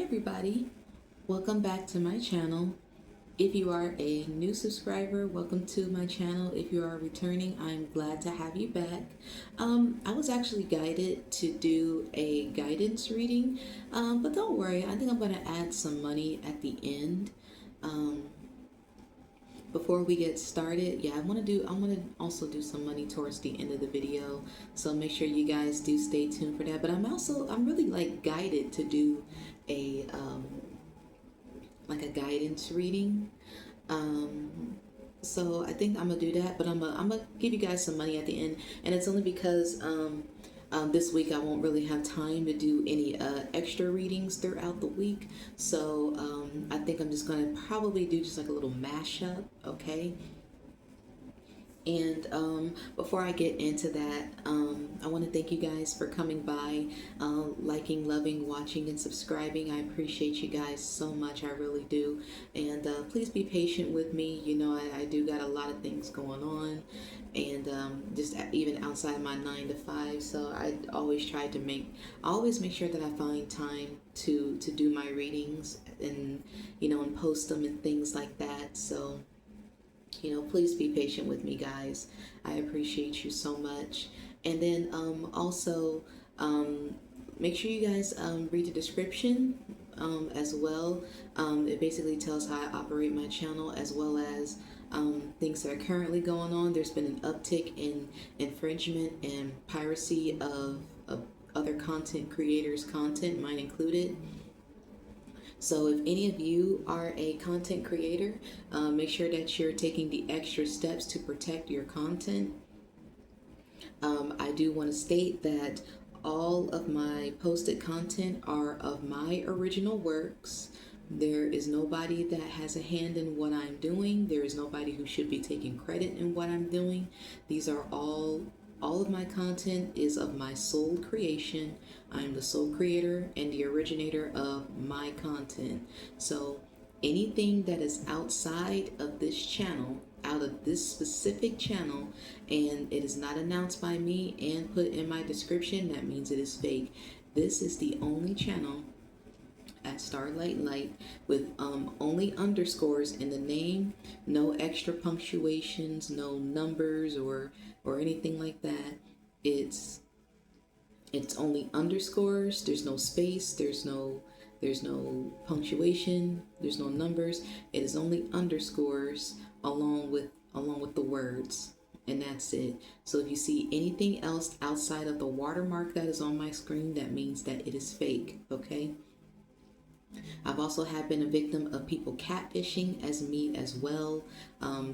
everybody, welcome back to my channel. If you are a new subscriber, welcome to my channel. If you are returning, I'm glad to have you back. I was actually guided to do a guidance reading, but don't worry, I think I'm going to add some money at the end. Before we get started, I want to also do some money towards the end of the video, so make sure you guys do stay tuned for that. But I'm really like guided to do a like a guidance reading. So I think I'm gonna do that, but I'm gonna give you guys some money at the end, and it's only because this week I won't really have time to do any extra readings throughout the week. So I think I'm just gonna probably do just like a little mashup, okay? And before I get into that, I want to thank you guys for coming by, liking, loving, watching, and subscribing. I appreciate you guys so much. I really do. And please be patient with me. You know, I do got a lot of things going on, and just even outside my 9 to 5. So I always make sure that I find time to do my readings and, and post them and things like that. So, please be patient with me, guys. I appreciate you so much. And then also, make sure you guys read the description as well. It basically tells how I operate my channel, as well as things that are currently going on. There's been an uptick in infringement and piracy of other content creators' content, mine included. So if any of you are a content creator, make sure that you're taking the extra steps to protect your content. I do want to state that all of my posted content are of my original works. There is nobody that has a hand in what I'm doing. There is nobody who should be taking credit in what I'm doing. These are all of my content is of my sole creation. I'm the sole creator and the originator of my content. So anything that is outside of this channel, out of this specific channel, and it is not announced by me and put in my description, that means it is fake. This is the only channel at Starlight Light with only underscores in the name, no extra punctuations, no numbers or anything like that. It's only underscores. There's no space, there's no punctuation, there's no numbers. It is only underscores along with the words, and that's it. So if you see anything else outside of the watermark that is on my screen, that means that it is fake, okay? I've also been a victim of people catfishing as me as well.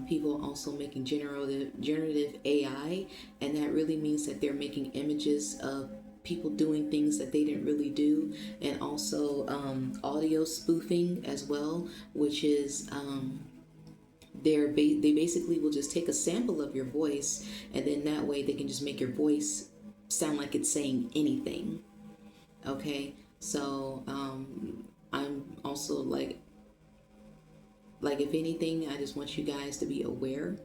People also making generative AI, and that really means that they're making images of people doing things that they didn't really do, and also audio spoofing as well, which is they basically will just take a sample of your voice, and then that way they can just make your voice sound like it's saying anything. Okay, so I'm also like if anything, I just want you guys to be aware.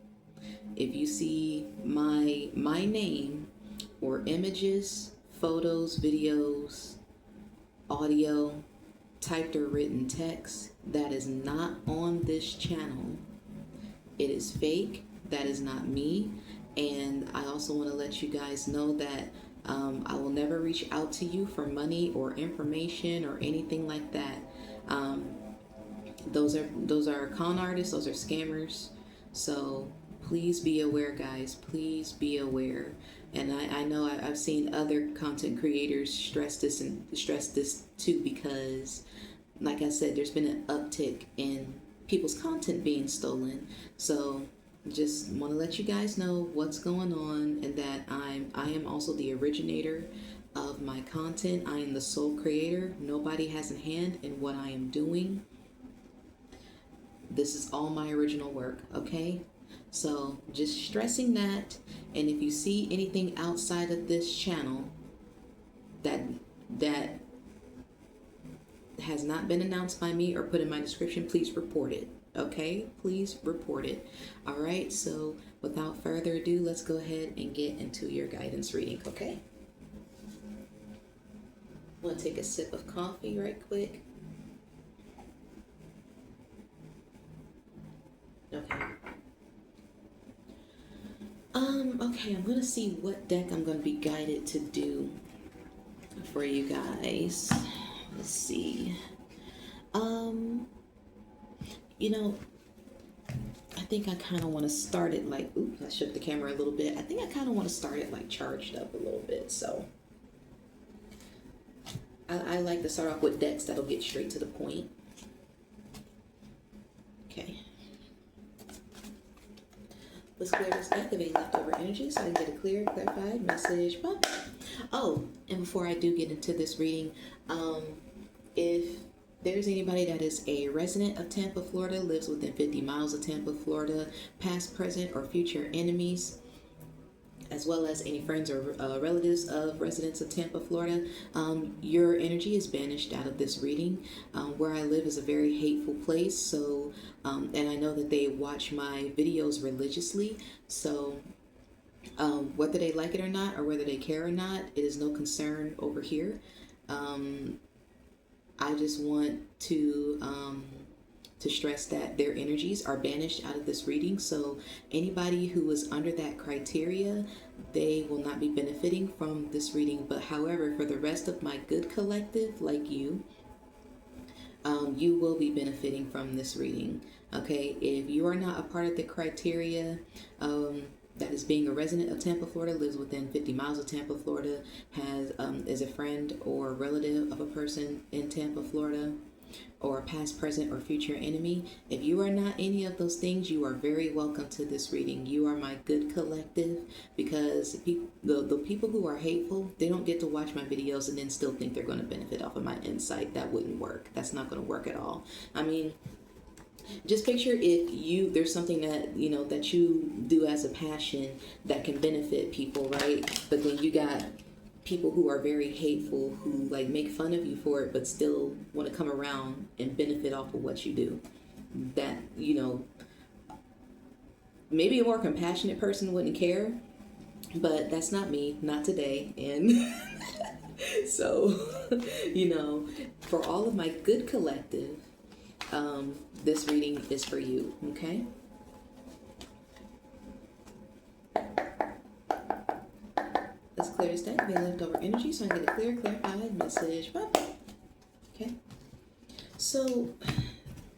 If you see my name or images, photos, videos, audio, typed or written text that is not on this channel, it is fake. That is not me. And I also want to let you guys know that I will never reach out to you for money or information or anything like that. Those are con artists. Those are scammers. So please be aware, guys. Please be aware. And I know I've seen other content creators stress this too, because, like I said, there's been an uptick in people's content being stolen. So just want to let you guys know what's going on, and that I am also the originator of my content. I am the sole creator. Nobody has a hand in what I am doing. This is all my original work, okay? So just stressing that. And if you see anything outside of this channel that has not been announced by me or put in my description, please report it. Okay, please report it. All right, so without further ado, let's go ahead and get into your guidance reading, okay? I'm gonna take a sip of coffee right quick. going to see what deck I'm going to be guided to do for you guys. Let's see. You know, I think I kind of want to start it like, oops, I shook the camera a little bit. I think I kind of want to start it like charged up a little bit. So I like to start off with decks that'll get straight to the point. Okay. Let's clear this deck of any leftover energy so I can get a clear, clarified message. Oh, and before I do get into this reading, if there's anybody that is a resident of Tampa, Florida, lives within 50 miles of Tampa, Florida, past, present, or future enemies, as well as any friends or relatives of residents of Tampa, Florida, your energy is banished out of this reading. Where I live is a very hateful place, so and I know that they watch my videos religiously, so whether they like it or not, or whether they care or not, it is no concern over here. I just want to stress that their energies are banished out of this reading. So anybody who is under that criteria, they will not be benefiting from this reading. But however, for the rest of my good collective, like you, you will be benefiting from this reading. Okay, if you are not a part of the criteria, that is being a resident of Tampa, Florida, lives within 50 miles of Tampa, Florida, has is a friend or relative of a person in Tampa, Florida, or a past, present, or future enemy. If you are not any of those things, you are very welcome to this reading. You are my good collective, because the people who are hateful, they don't get to watch my videos and then still think they're going to benefit off of my insight. That wouldn't work. That's not going to work at all. I mean, just picture if there's something that that you do as a passion that can benefit people, right? But then you got people who are very hateful, who like make fun of you for it, but still want to come around and benefit off of what you do. That, maybe a more compassionate person wouldn't care, but that's not me, not today. And so, for all of my good collective, this reading is for you, okay? Let's clear this deck. We have leftover energy, so I can get a clear, clarified message. Okay. So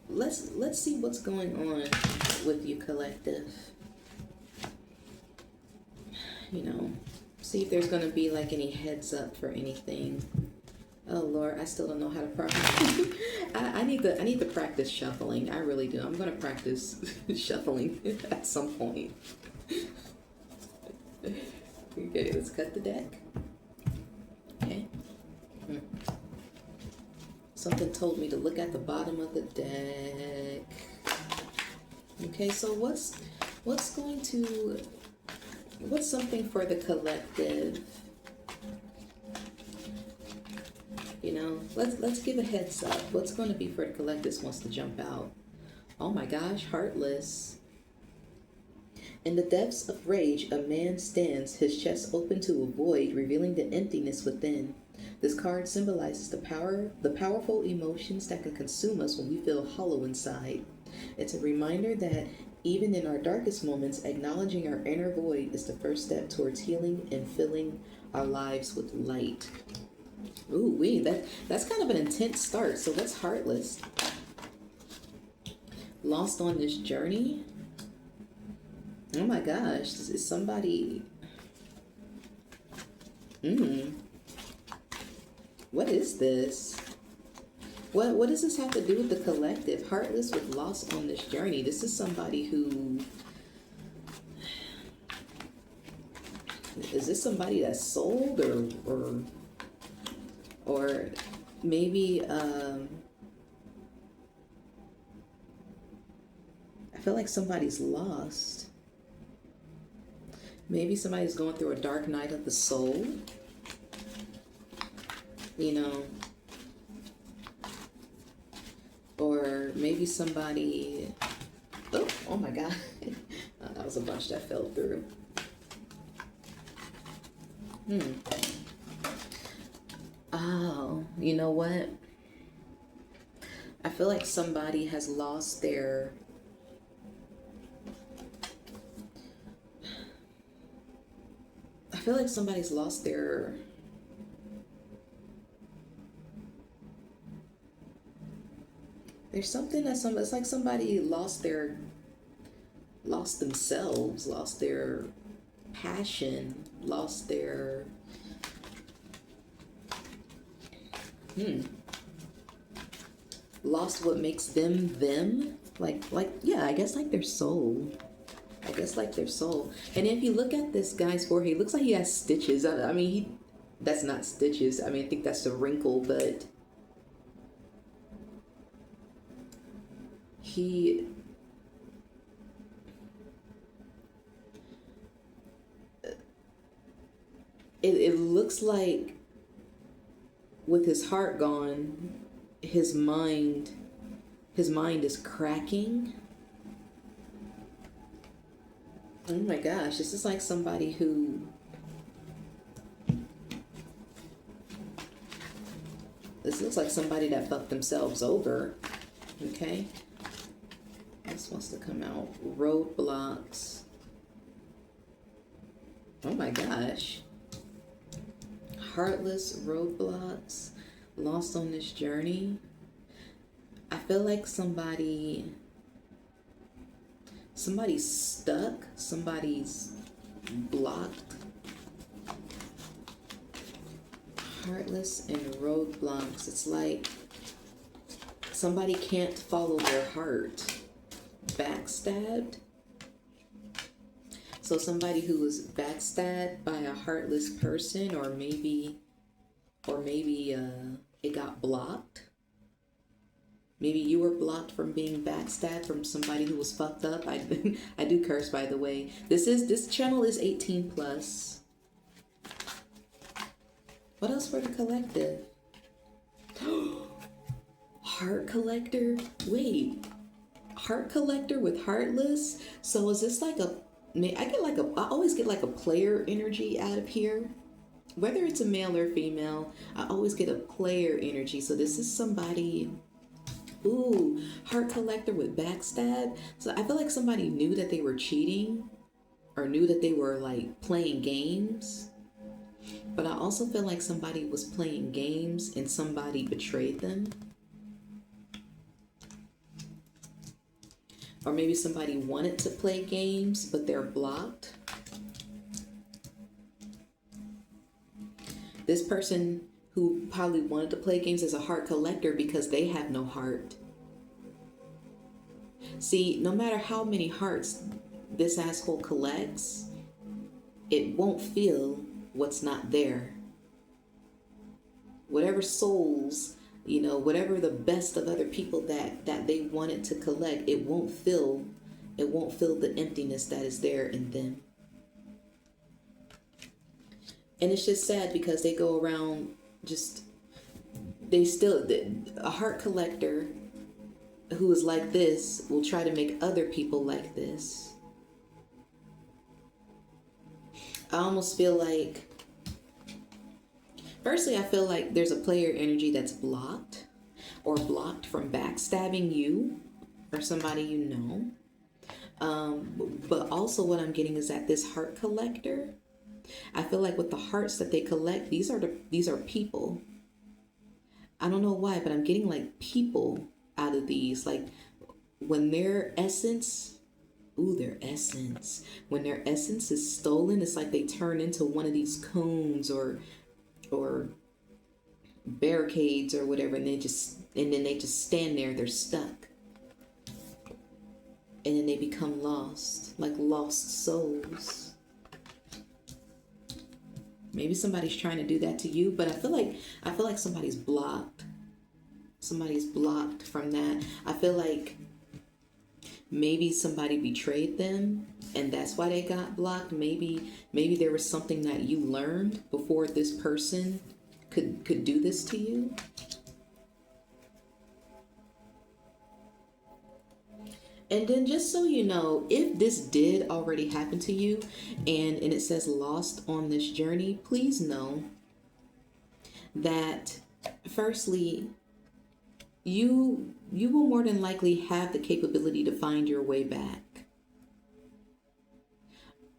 let's see what's going on with you, collective. See if there's gonna be like any heads up for anything. Oh Lord, I still don't know how to practice. I need to practice shuffling. I really do. I'm gonna practice shuffling at some point. Okay, let's cut the deck. Okay. Something told me to look at the bottom of the deck. Okay, so what's something for the collective? Let's give a heads up. What's going to be for the collective wants to jump out? Oh my gosh, heartless. In the depths of rage, a man stands, his chest open to a void, revealing the emptiness within. This card symbolizes the powerful emotions that can consume us when we feel hollow inside. It's a reminder that even in our darkest moments, acknowledging our inner void is the first step towards healing and filling our lives with light. Ooh, that's kind of an intense start. So what's heartless? Lost on this journey? Oh my gosh, this is somebody. What is this? What does this have to do with the collective? Heartless with lost on this journey. This is somebody who... Is this somebody that's sold or maybe I feel like somebody's lost. Maybe somebody's going through a dark night of the soul. Or maybe somebody... Oh my God. That was a bunch that fell through. Oh, you know what? I feel like somebody has lost their... feel like somebody's lost their, there's something that it's like somebody lost themselves, lost their passion, lost their, lost what makes them them. Like yeah, I guess like their soul. I guess like their soul. And if you look at this guy's forehead, it looks like he has stitches. I mean, that's not stitches. I mean, I think that's a wrinkle, but he, it looks like with his heart gone, his mind is cracking. Oh my gosh, this is like somebody who, this looks like somebody that fucked themselves over. Okay, this wants to come out. Roadblocks. Oh my gosh. Heartless, roadblocks, lost on this journey. I feel like somebody's stuck, somebody's blocked. Heartless and roadblocks. It's like somebody can't follow their heart. Backstabbed. So somebody who was backstabbed by a heartless person, or maybe it got blocked. Maybe you were blocked from being backstabbed from somebody who was fucked up. I do curse, by the way. This channel is 18 plus. What else for the collective? Heart collector? Wait. Heart collector with heartless? So is this like a, I always get like a player energy out of here. Whether it's a male or female, I always get a player energy. So this is somebody, ooh, heart collector with backstab. So I feel like somebody knew that they were cheating or knew that they were like playing games. But I also feel like somebody was playing games and somebody betrayed them. Or maybe somebody wanted to play games, but they're blocked. This person who probably wanted to play games is a heart collector because they have no heart. See, no matter how many hearts this asshole collects, it won't feel what's not there. Whatever souls, whatever the best of other people that they wanted to collect, it won't fill the emptiness that is there in them. And it's just sad because they go around a heart collector who is like this will try to make other people like this. I almost feel like, firstly, I feel like there's a player energy that's blocked or blocked from backstabbing you or somebody you know. But also what I'm getting is that this heart collector, I feel like with the hearts that they collect, these are people. I don't know why, but I'm getting like people out of these. Like when their essence, when their essence is stolen, it's like they turn into one of these cones or barricades or whatever, and then they just stand there. They're stuck, and then they become lost, like lost souls. Maybe somebody's trying to do that to you, but I feel like somebody's blocked. Somebody's blocked from that. I feel like maybe somebody betrayed them and that's why they got blocked. Maybe there was something that you learned before this person could do this to you. And then just so you know, if this did already happen to you and it says lost on this journey, please know that firstly, you will more than likely have the capability to find your way back.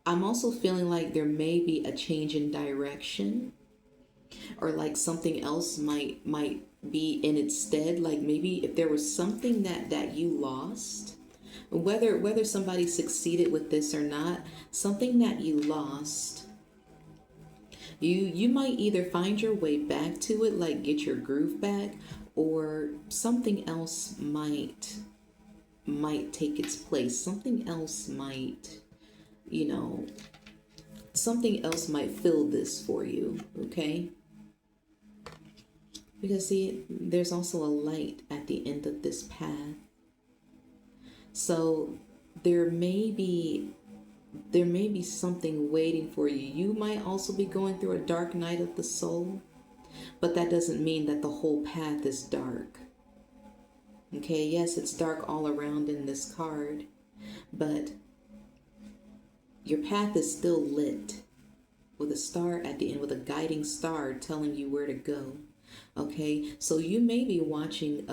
I'm also feeling like there may be a change in direction, or like something else might be in its stead. Like maybe if there was something that you lost, whether somebody succeeded with this or not, something that you lost, you might either find your way back to it, like get your groove back, or something else might take its place. Something else might, you know, something else might fill this for you, okay? Because see, there's also a light at the end of this path. So there may be something waiting for you. You might also be going through a dark night of the soul, but that doesn't mean that the whole path is dark. Okay, yes, it's dark all around in this card, but your path is still lit with a star at the end, with a guiding star telling you where to go. Okay, so you may be watching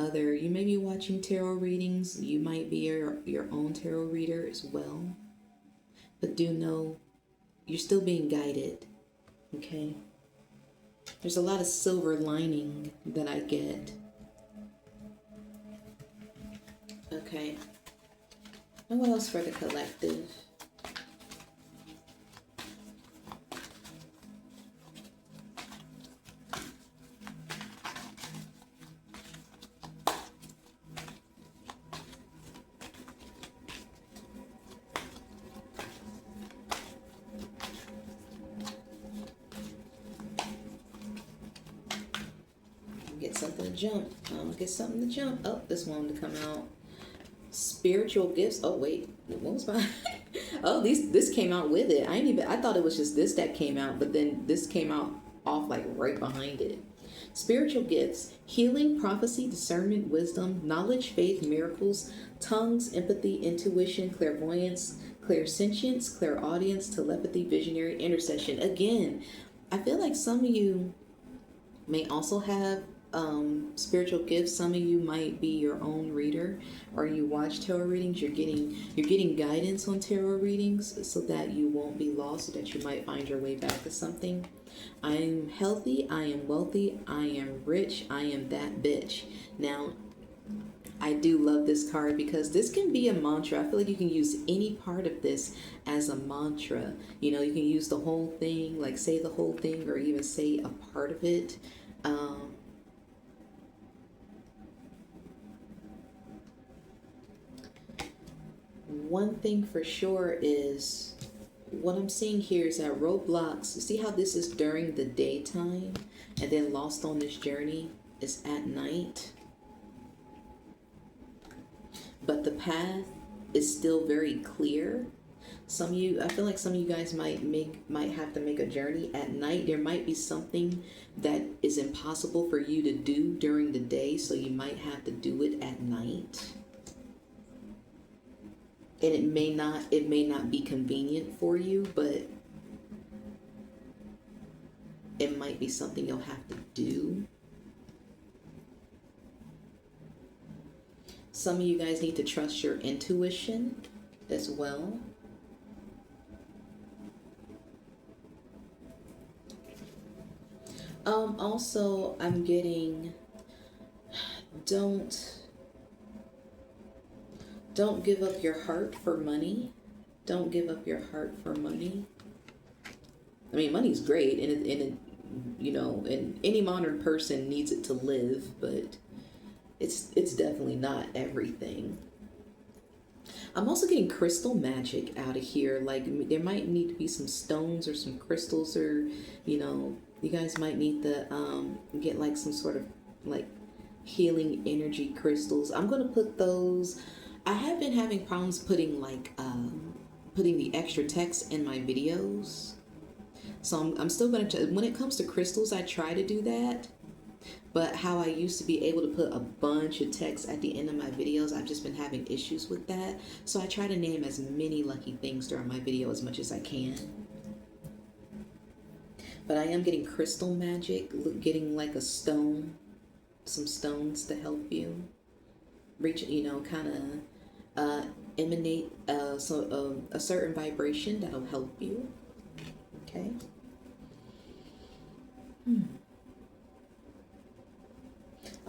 tarot readings. You might be your own tarot reader as well. But do know you're still being guided. Okay? There's a lot of silver lining that I get. Okay. And what else for the collective? Get something to jump. Get something to jump. Oh, this one to come out. Spiritual gifts. Oh wait, what was my? Oh, this came out with it. I thought it was just this that came out, but then this came out off like right behind it. Spiritual gifts: healing, prophecy, discernment, wisdom, knowledge, faith, miracles, tongues, empathy, intuition, clairvoyance, clairsentience, clairaudience, telepathy, visionary, intercession. Again, I feel like some of you may also have spiritual gifts. Some of you might be your own reader, or you watch tarot readings. You're getting guidance on tarot readings so that you won't be lost, so that you might find your way back to something. I am healthy, I am wealthy, I am rich, I am that bitch. Now, I do love this card because this can be a mantra. I feel like you can use any part of this as a mantra. You know, you can use the whole thing, like say the whole thing, or even say a part of it. One thing for sure is what I'm seeing here is that roadblocks. See how this is during the daytime, and then lost on this journey is at night. But the path is still very clear. I feel like some of you guys might have to make a journey at night. There might be something that is impossible for you to do during the day, so you might have to do it at night. And it may not be convenient for you, but it might be something you'll have to do. Some of you guys need to trust your intuition as well. Also, I'm getting, don't give up your heart for money. Don't give up your heart for money. I mean, money's great, and you know, and any modern person needs it to live, but it's definitely not everything. I'm also getting crystal magic out of here. Like there might need to be some stones or some crystals, or you know, you guys might need to get like some sort of like healing energy crystals. I'm gonna put those. I have been having problems putting putting the extra text in my videos, so I'm still gonna when it comes to crystals, I try to do that. But how I used to be able to put a bunch of text at the end of my videos, I've just been having issues with that. So I try to name as many lucky things during my video as much as I can. But I am getting crystal magic, getting like a stone, some stones to help you reach, you know, kind uh, emanate a certain vibration that'll help you. Okay.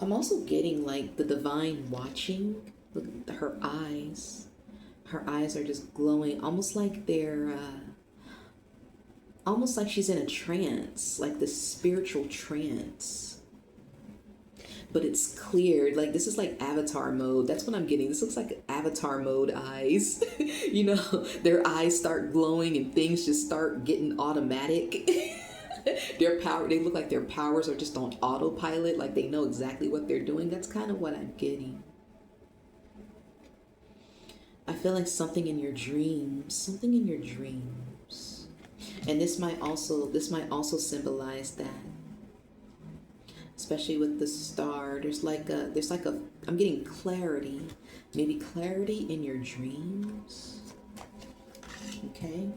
I'm also getting like the divine watching. Look at her eyes. Her eyes are just glowing, almost like they're, almost like she's in a trance, like this spiritual trance. But it's cleared. Like this is like avatar mode. That's what I'm getting. This looks like avatar mode eyes. You know, their eyes start glowing and things just start getting automatic. Their power, they look like their powers are just on autopilot, like they know exactly what they're doing. That's kind of what I'm getting. I feel like something in your dreams, and this might also symbolize that, especially with the star. There's like a I'm getting clarity, maybe clarity in your dreams. Okay.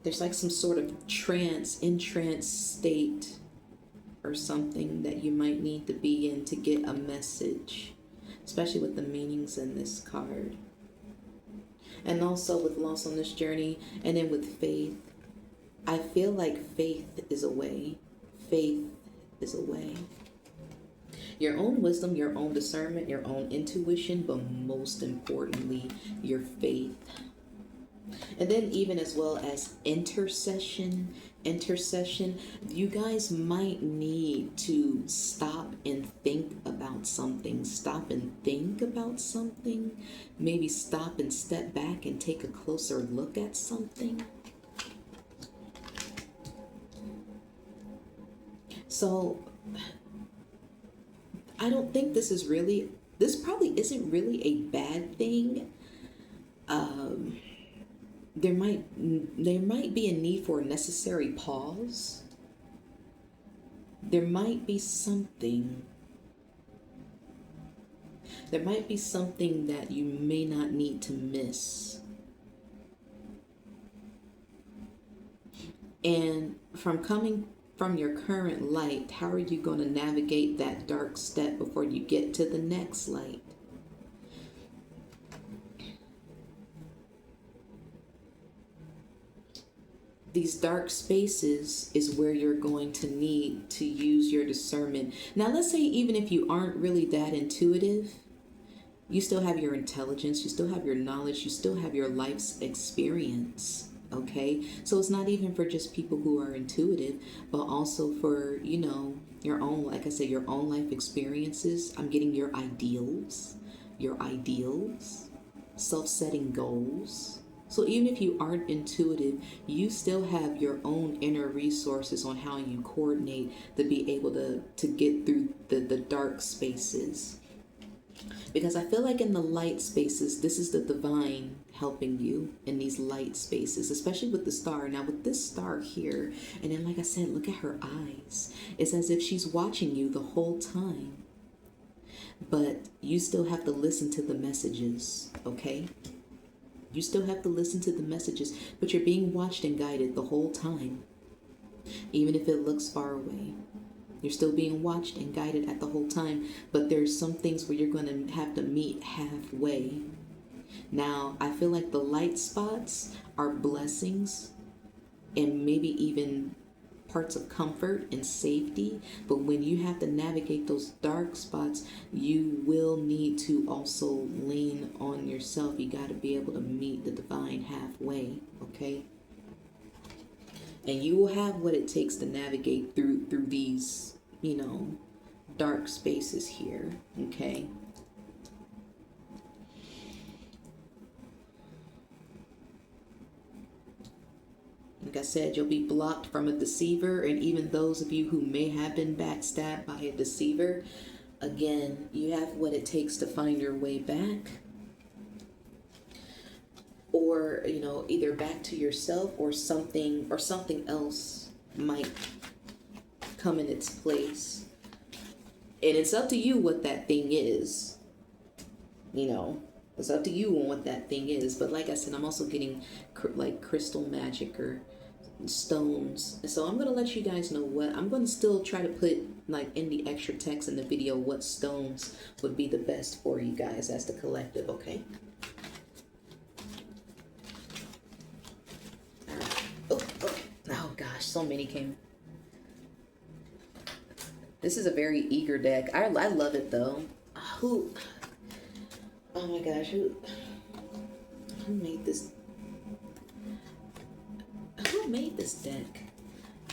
There's like some sort of in trance state or something that you might need to be in to get a message, especially with the meanings in this card. And also with loss on this journey, and then with faith. I feel like faith is a way. Faith is a way. Your own wisdom, your own discernment, your own intuition, but most importantly, your faith. And then even as well as intercession, you guys might need to stop and think about something. Maybe stop and step back and take a closer look at something. So I don't think this probably isn't really a bad thing. There might be a need for a necessary pause. There might be something that you may not need to miss. And from coming from your current light, how are you going to navigate that dark step before you get to the next light? These dark spaces is where you're going to need to use your discernment. Now, let's say even if you aren't really that intuitive, you still have your intelligence, you still have your knowledge, you still have your life's experience, okay? So it's not even for just people who are intuitive, but also for, your own, like I said, your own life experiences. I'm getting your ideals, self-setting goals. So even if you aren't intuitive, you still have your own inner resources on how you coordinate to be able to get through the dark spaces. Because I feel like in the light spaces, this is the divine helping you in these light spaces, especially with the star. Now with this star here, and then like I said, look at her eyes. It's as if she's watching you the whole time. But you still have to listen to the messages, okay? You still have to listen to the messages, but you're being watched and guided the whole time. Even if it looks far away, you're still being watched and guided at the whole time. But there's some things where you're going to have to meet halfway. Now, I feel like the light spots are blessings and maybe even parts of comfort and safety, but when you have to navigate those dark spots, you will need to also lean on yourself. You got to be able to meet the divine halfway, okay? And you will have what it takes to navigate through these, dark spaces here, okay? Like I said, you'll be blocked from a deceiver, and even those of you who may have been backstabbed by a deceiver, again, you have what it takes to find your way back. Or, either back to yourself or something else might come in its place. And it's up to you what that thing is. It's up to you on what that thing is. But like I said, I'm also getting like crystal magic or stones. So I'm gonna let you guys know what I'm gonna still try to put like in the extra text in the video what stones would be the best for you guys as the collective. Okay. All right. Oh, okay. Oh gosh, so many came. This is a very eager deck. I love it though. Who? Oh my gosh, who made this? Who made this deck?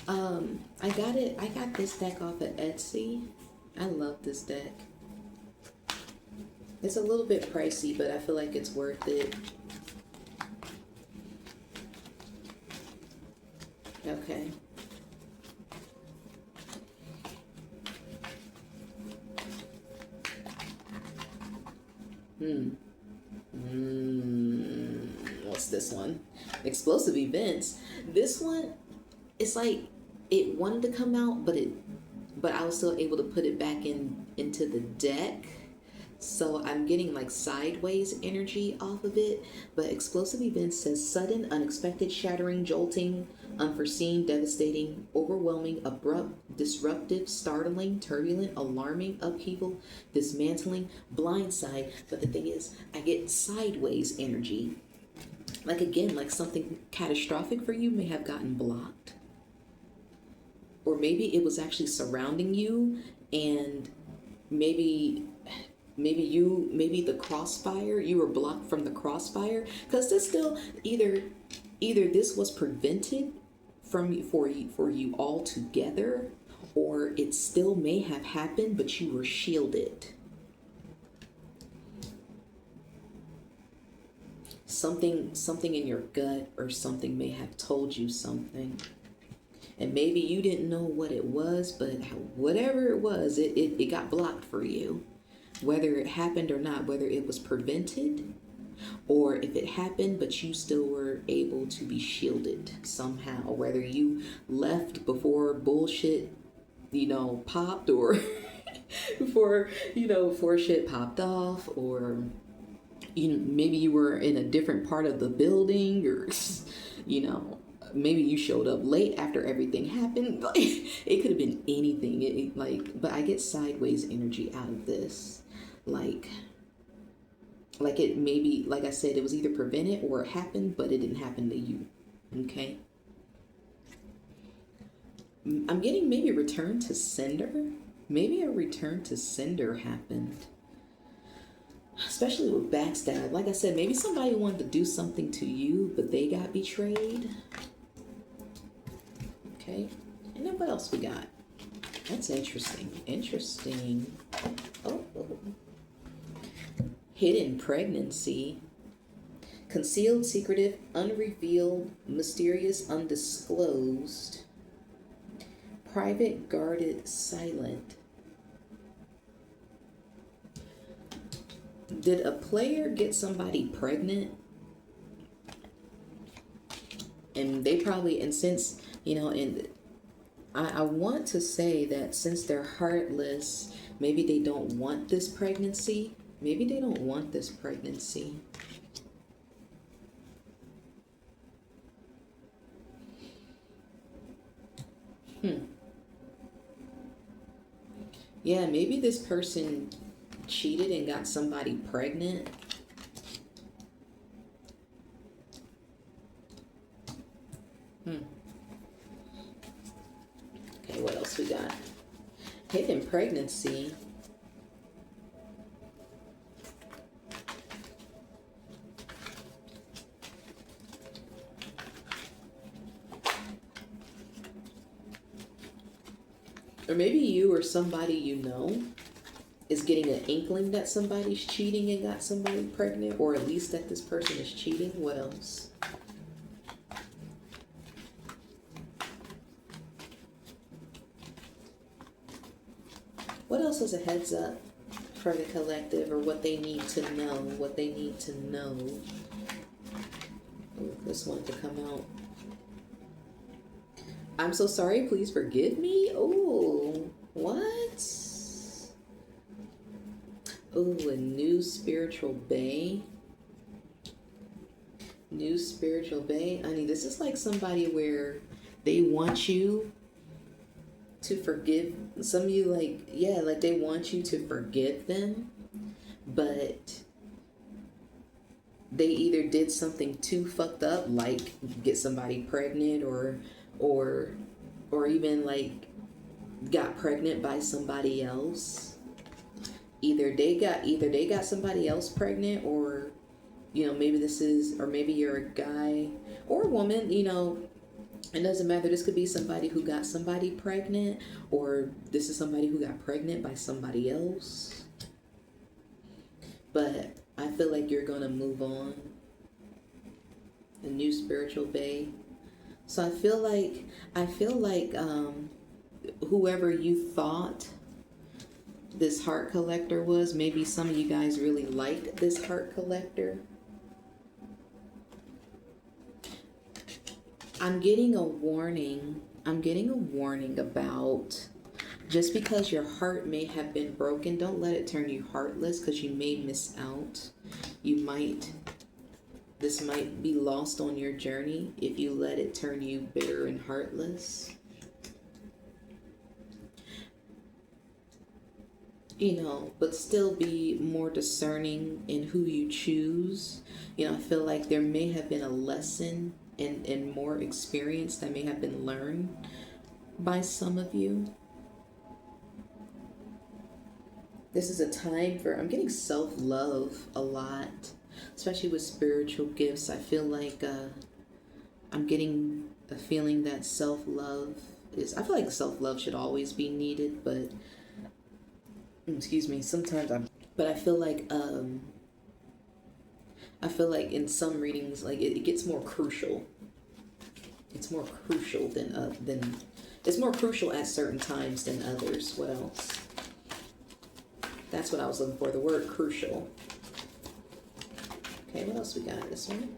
I got this deck off of Etsy. I love this deck. It's a little bit pricey, but I feel like it's worth it. Okay. What's this one? Explosive events. This one, it's like it wanted to come out, but I was still able to put it back into the deck. So I'm getting like sideways energy off of it. But explosive events says sudden, unexpected, shattering, jolting, unforeseen, devastating, overwhelming, abrupt, disruptive, startling, turbulent, alarming, upheaval, dismantling, blindside. But the thing is, I get sideways energy. Like again, like something catastrophic for you may have gotten blocked. Or maybe it was actually surrounding you, and maybe the crossfire, you were blocked from the crossfire, because this still either this was prevented from for you all together, or it still may have happened but you were shielded. Something in your gut or something may have told you something, and maybe you didn't know what it was, but whatever it was, it got blocked for you. Whether it happened or not, whether it was prevented, or if it happened but you still were able to be shielded somehow, whether you left before bullshit, popped, or before shit popped off, or maybe you were in a different part of the building, or maybe you showed up late after everything happened. Like, it could have been anything. But I get sideways energy out of this. Like it maybe, like I said, it was either prevented or it happened, but it didn't happen to you. Okay. I'm getting maybe return to sender. Maybe a return to sender happened. Especially with backstab. Like I said, maybe somebody wanted to do something to you, but they got betrayed. Okay. And then what else we got? That's interesting. Oh. Hidden pregnancy. Concealed, secretive, unrevealed, mysterious, undisclosed. Private, guarded, silent. Did a player get somebody pregnant? And they probably, and since, and I want to say that since they're heartless, maybe they don't want this pregnancy. Maybe they don't want this pregnancy. Yeah, maybe this person cheated and got somebody pregnant. Okay, what else we got? Hidden pregnancy. Or maybe you or somebody is getting an inkling that somebody's cheating and got somebody pregnant, or at least that this person is cheating. What else? What else is a heads up for the collective, or what they need to know? Oh, this wanted to come out. I'm so sorry, please forgive me. Oh, what? Oh, a new spiritual bae. New spiritual bae. I mean, this is like somebody where They want you to forgive. Some of you, like, yeah, like they want you to forgive them, but they either did something too fucked up, like get somebody pregnant, or or even like got pregnant by somebody else. Either they got somebody else pregnant, or maybe this is, or maybe you're a guy or a woman, it doesn't matter. This could be somebody who got somebody pregnant, or this is somebody who got pregnant by somebody else. But I feel like you're gonna move on. A new spiritual bay. So I feel like whoever you thought this heart collector was, maybe some of you guys really like this heart collector. I'm getting a warning about, just because your heart may have been broken, don't let it turn you heartless, because you may miss out. This might be lost on your journey if you let it turn you bitter and heartless. But still be more discerning in who you choose. I feel like there may have been a lesson and more experience that may have been learned by some of you. This is a time for, I'm getting self-love a lot, especially with spiritual gifts. I feel like I'm getting a feeling that self-love I feel like self-love should always be needed, but excuse me, but I feel like in some readings, like it gets more crucial. It's more crucial than it's more crucial at certain times than others. What else? That's what I was looking for, the word crucial. Okay, what else we got? This one?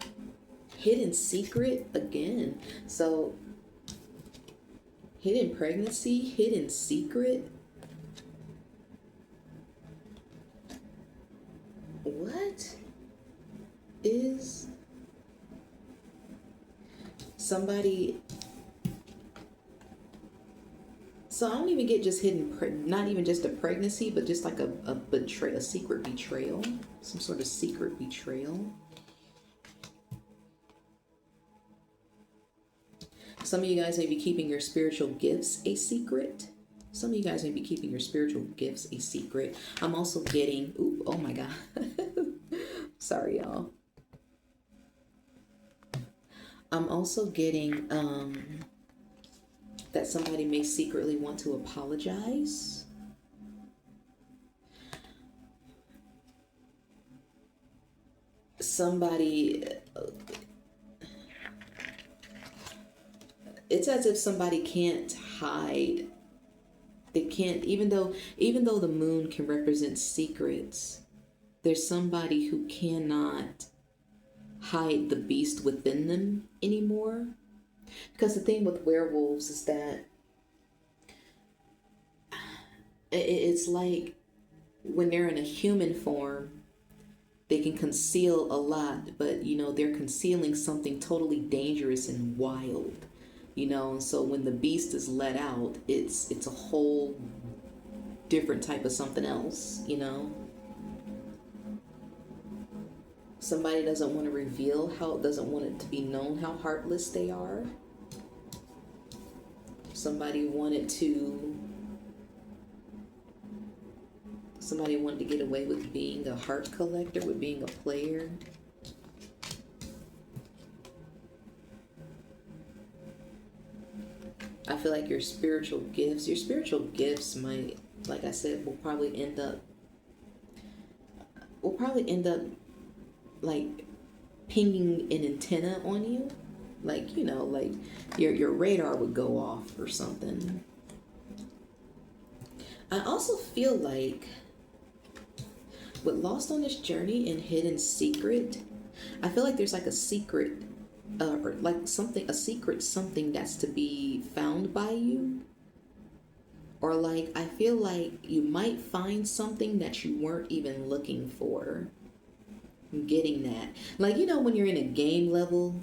Hidden secret again. So, hidden pregnancy, hidden secret. What is somebody? So I don't even get just hidden, not even just a pregnancy, but just like a secret betrayal, some sort of secret betrayal. Some of you guys may be keeping your spiritual gifts a secret. Some of you guys may be keeping your spiritual gifts a secret. I'm also getting, oh my God. Sorry, y'all. I'm also getting that somebody may secretly want to apologize. It's as if somebody can't hide. They can't, even though the moon can represent secrets, there's somebody who cannot hide the beast within them anymore. Because the thing with werewolves is that it's like when they're in a human form, they can conceal a lot, but they're concealing something totally dangerous and wild. So when the beast is let out, it's a whole different type of something else. Somebody doesn't want to reveal doesn't want it to be known how heartless they are. Somebody wanted to get away with being a heart collector, with being a player. I feel like your spiritual gifts might, like I said, will probably end up like pinging an antenna on you. Like, like your radar would go off or something. I also feel like with Lost on This Journey and Hidden Secret, I feel like there's like a secret, or like something that's to be found by you. Or like, I feel like you might find something that you weren't even looking for. I'm getting that. Like, when you're in a game level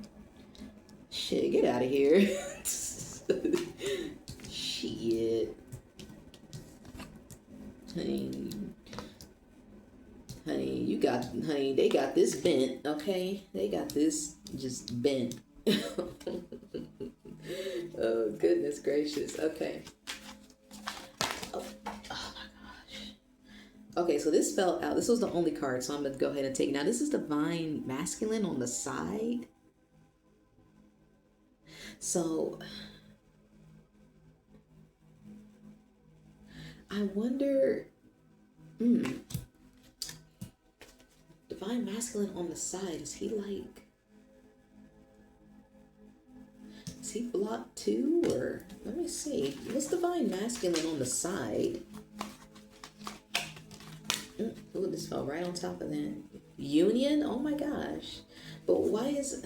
Shit, get out of here. Shit. Honey, they got this bent, okay? They got this just bent. Oh, goodness gracious. Okay. Oh my gosh. Okay, so this fell out. This was the only card, so I'm going to go ahead and take it. Now, this is Divine Masculine on the side. So, I wonder... Divine Masculine on the side, is he like... Is he blocked too, or... Let me see. What's Divine Masculine on the side? Ooh, this fell right on top of that. Union? Oh my gosh. But why is...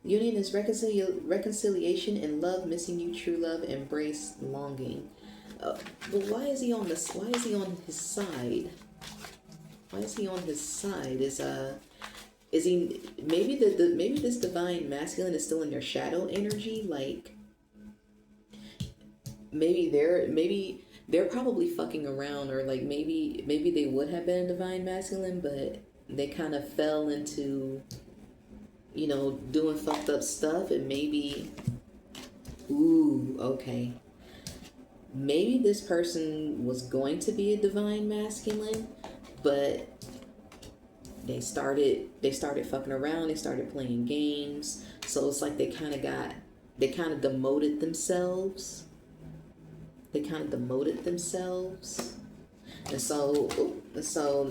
Union is reconciliation and love, missing you, true love, embrace, longing. But why is he on this? Why is he on his side? Why is he on his side? Is he maybe maybe this Divine Masculine is still in their shadow energy? Like maybe they're probably fucking around, or like maybe they would have been Divine Masculine, but they kind of fell into, you know, doing fucked up stuff, and maybe, ooh, okay. Maybe this person was going to be a Divine Masculine, but they started fucking around, they started playing games. So it's like they kind of demoted themselves. And so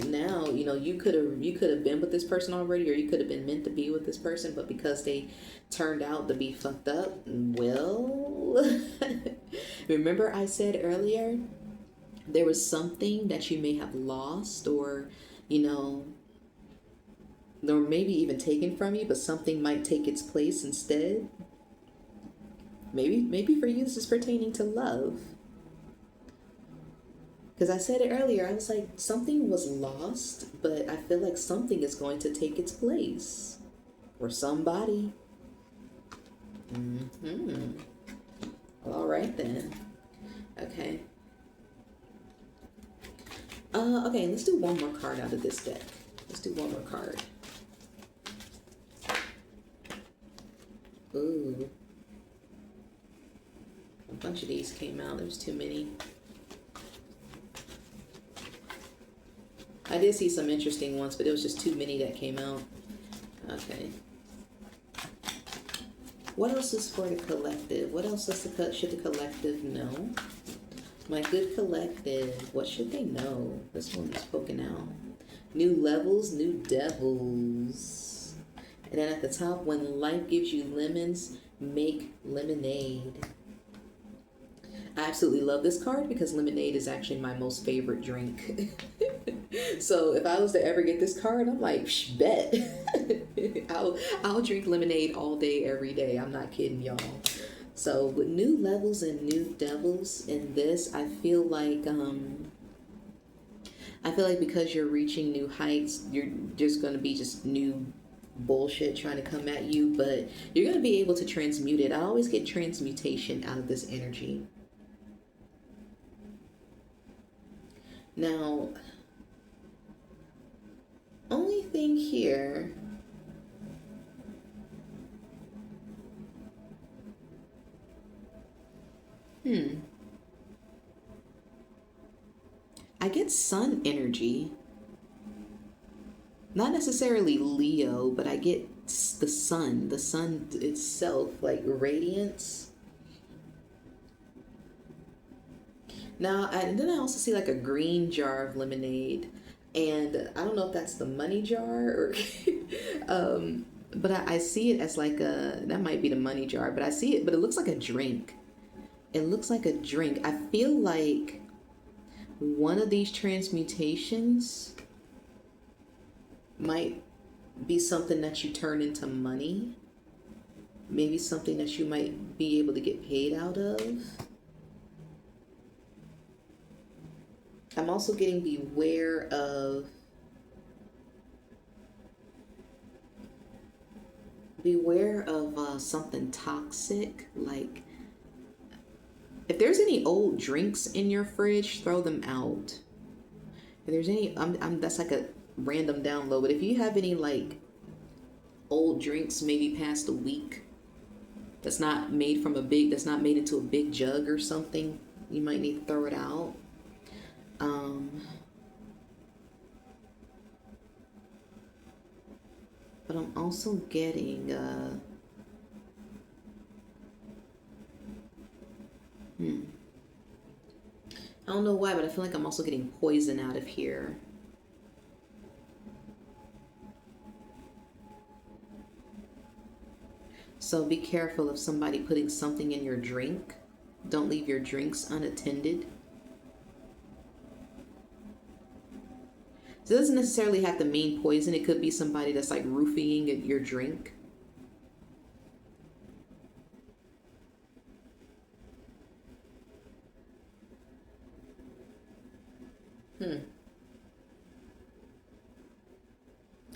now, you know, you could have been with this person already, or you could have been meant to be with this person, but because they turned out to be fucked up, well, remember I said earlier, there was something that you may have lost, or, you know, or maybe even taken from you, but something might take its place instead. Maybe for you this is pertaining to love. Because I said it earlier, I was like, something was lost, but I feel like something is going to take its place. Or somebody. All right then. Okay. Okay, let's do one more card out of this deck. Let's do one more card. Ooh. A bunch of these came out. There's too many. I did see some interesting ones, but it was just too many that came out. Okay. What else is for the collective? What else should the collective know? My good collective, what should they know? This one is poking out. New levels, new devils. And then at the top, when life gives you lemons, make lemonade. I absolutely love this card because lemonade is actually my most favorite drink. So if I was to ever get this card, I'm like, bet. I'll drink lemonade all day, every day. I'm not kidding, y'all. So with new levels and new devils in this, I feel like because you're reaching new heights, you're just going to be just new bullshit trying to come at you, but you're going to be able to transmute it. I always get transmutation out of this energy. Now, only thing here, I get sun energy. Not necessarily Leo, but I get the sun itself, like radiance. Now, and then I also see like a green jar of lemonade, and I don't know if that's the money jar or, but I see it as like that might be the money jar, but I see it, but it looks like a drink. It looks like a drink. I feel like one of these transmutations might be something that you turn into money. Maybe something that you might be able to get paid out of. I'm also getting beware of Beware of something toxic. Like, if there's any old drinks in your fridge, throw them out. If there's any, that's like a random download, but if you have any like old drinks, maybe past a week, that's not made into a big jug or something, you might need to throw it out. Um, but I'm also getting, I don't know why, but I feel like I'm also getting poison out of here. So be careful of somebody putting something in your drink. Don't leave your drinks unattended. So it doesn't necessarily have to mean poison. It could be somebody that's like roofing your drink.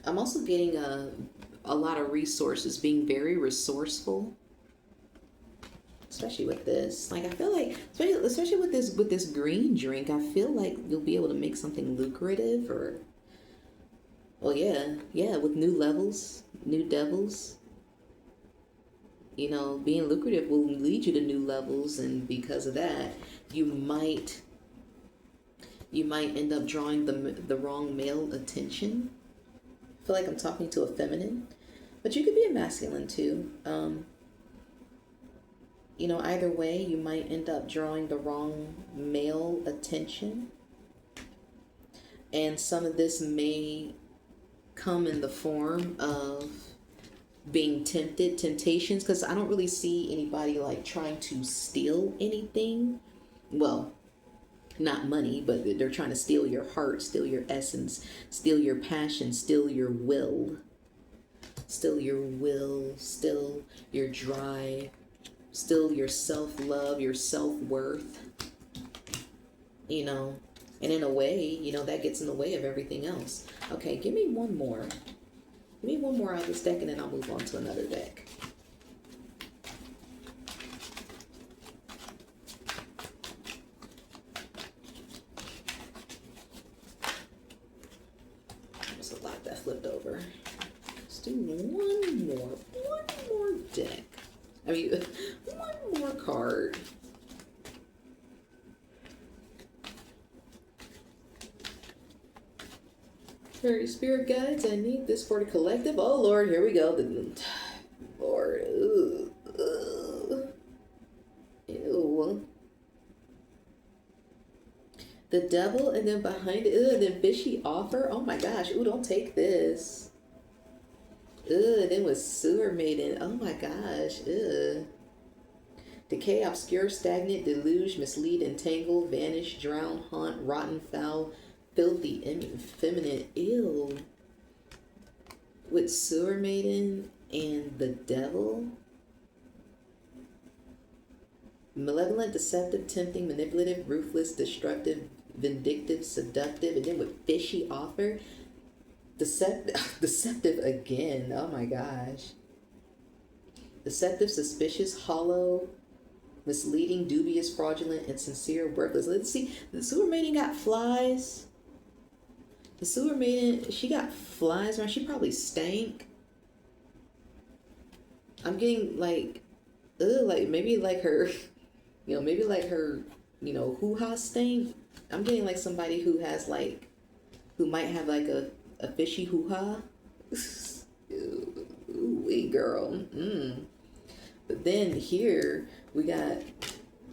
I'm also getting a lot of resources, being very resourceful, especially with this. Like I feel like, especially with this green drink, I feel like you'll be able to make something lucrative. Or, well, yeah, with new levels, new devils. You know, being lucrative will lead you to new levels, and because of that, you might end up drawing the wrong male attention. I feel like I'm talking to a feminine, but you could be a masculine too. You know, either way, you might end up drawing the wrong male attention. And some of this may come in the form of being temptations, because I don't really see anybody like trying to steal anything. Well, not money, but they're trying to steal your heart, steal your essence, steal your passion, steal your will. Still your will, still your drive, still your self-love, your self-worth. You know, and in a way, you know, that gets in the way of everything else. Okay, give me one more. Give me one more out of this deck, and then I'll move on to another deck. There's a lot that flipped over. Let's do one more deck. I mean, one more card. Alright, spirit guides, I need this for the collective. Oh Lord, here we go. Lord, ew. The devil, and then behind it, then fishy offer. Oh my gosh, ooh, don't take this. Then with sewer maiden. Oh my gosh, Decay, obscure, stagnant, deluge, mislead, entangle, vanish, drown, haunt, rotten, foul, filthy, effeminate, ill. With sewer maiden and the devil. Malevolent, deceptive, tempting, manipulative, ruthless, destructive, vindictive, seductive, and then with fishy offer. Deceptive again. Oh my gosh. Deceptive, suspicious, hollow, misleading, dubious, fraudulent, insincere, worthless. Let's see. The sewer maiden got flies. The sewer maiden, she got flies around. She probably stank. I'm getting like maybe like her, maybe like her, hoo-ha stink. I'm getting like somebody who has like, who might have like a fishy hoo-ha. Ooh, girl. But then here we got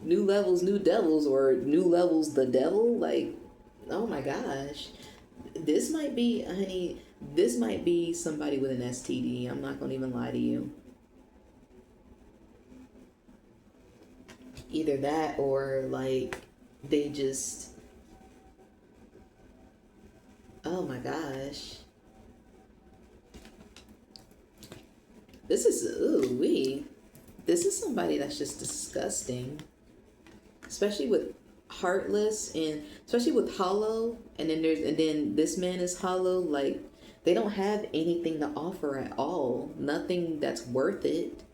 new levels, new devils, or new levels, the devil. Like, oh my gosh. This might be, honey, this might be somebody with an STD. I'm not going to even lie to you. Either that or like they just, oh my gosh. This is, this is somebody that's just disgusting. Especially with heartless, and especially with hollow, and then this man is hollow. Like, They don't have anything to offer at all. Nothing that's worth it.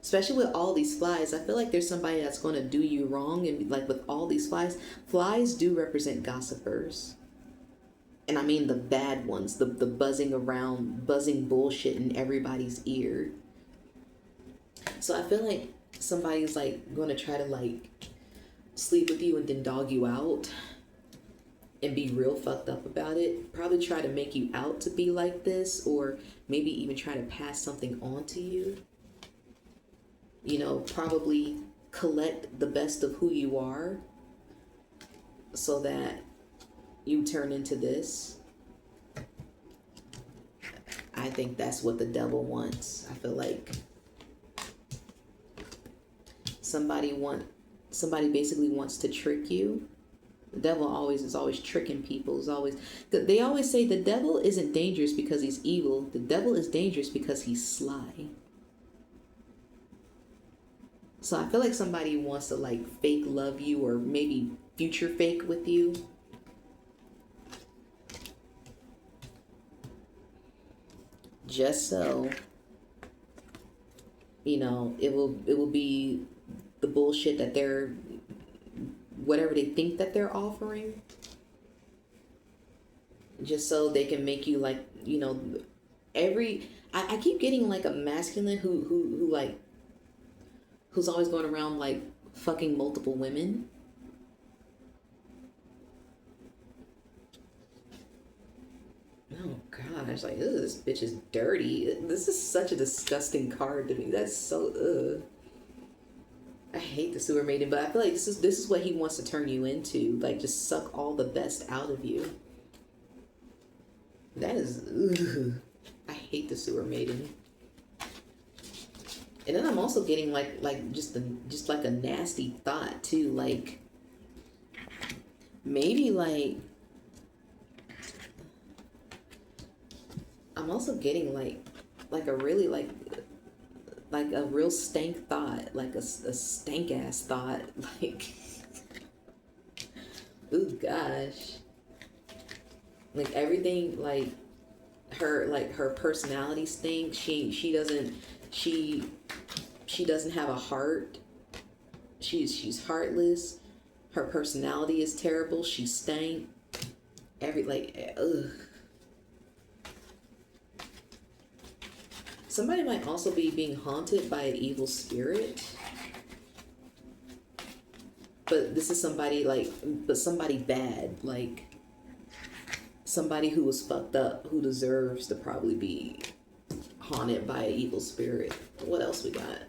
Especially with all these flies, I feel like there's somebody that's going to do you wrong. And like with all these flies, flies do represent gossipers. And I mean the bad ones, the buzzing around, buzzing bullshit in everybody's ear. So I feel like somebody's like going to try to like sleep with you and then dog you out and be real fucked up about it. Probably try to make you out to be like this, or maybe even try to pass something on to you. You know, probably collect the best of who you are so that you turn into this. I think that's what the devil wants. I feel like somebody basically wants to trick you. The devil is always tricking people. They always say the devil isn't dangerous because he's evil. The devil is dangerous because he's sly. So I feel like somebody wants to like fake love you, or maybe future fake with you. Just so, you know, it will be the bullshit that they're, whatever they think that they're offering, just so they can make you like, you know, I keep getting like a masculine who like, who's always going around like fucking multiple women. Oh gosh, like, ugh, this bitch is dirty. This is such a disgusting card to me. That's so I hate the sewer maiden, but I feel like this is what he wants to turn you into. Like, just suck all the best out of you. That is, ugh. I hate the sewer maiden. And then I'm also getting like just like a nasty thought too. Like, maybe like, I'm also getting like a really like a real stank thought, like a stank ass thought, like, ooh gosh, like everything, like her personality stinks. She doesn't have a heart. She's heartless. Her personality is terrible. She stank. Ugh. Somebody might also be being haunted by an evil spirit. But this is somebody somebody bad, like somebody who was fucked up, who deserves to probably be haunted by an evil spirit. What else we got?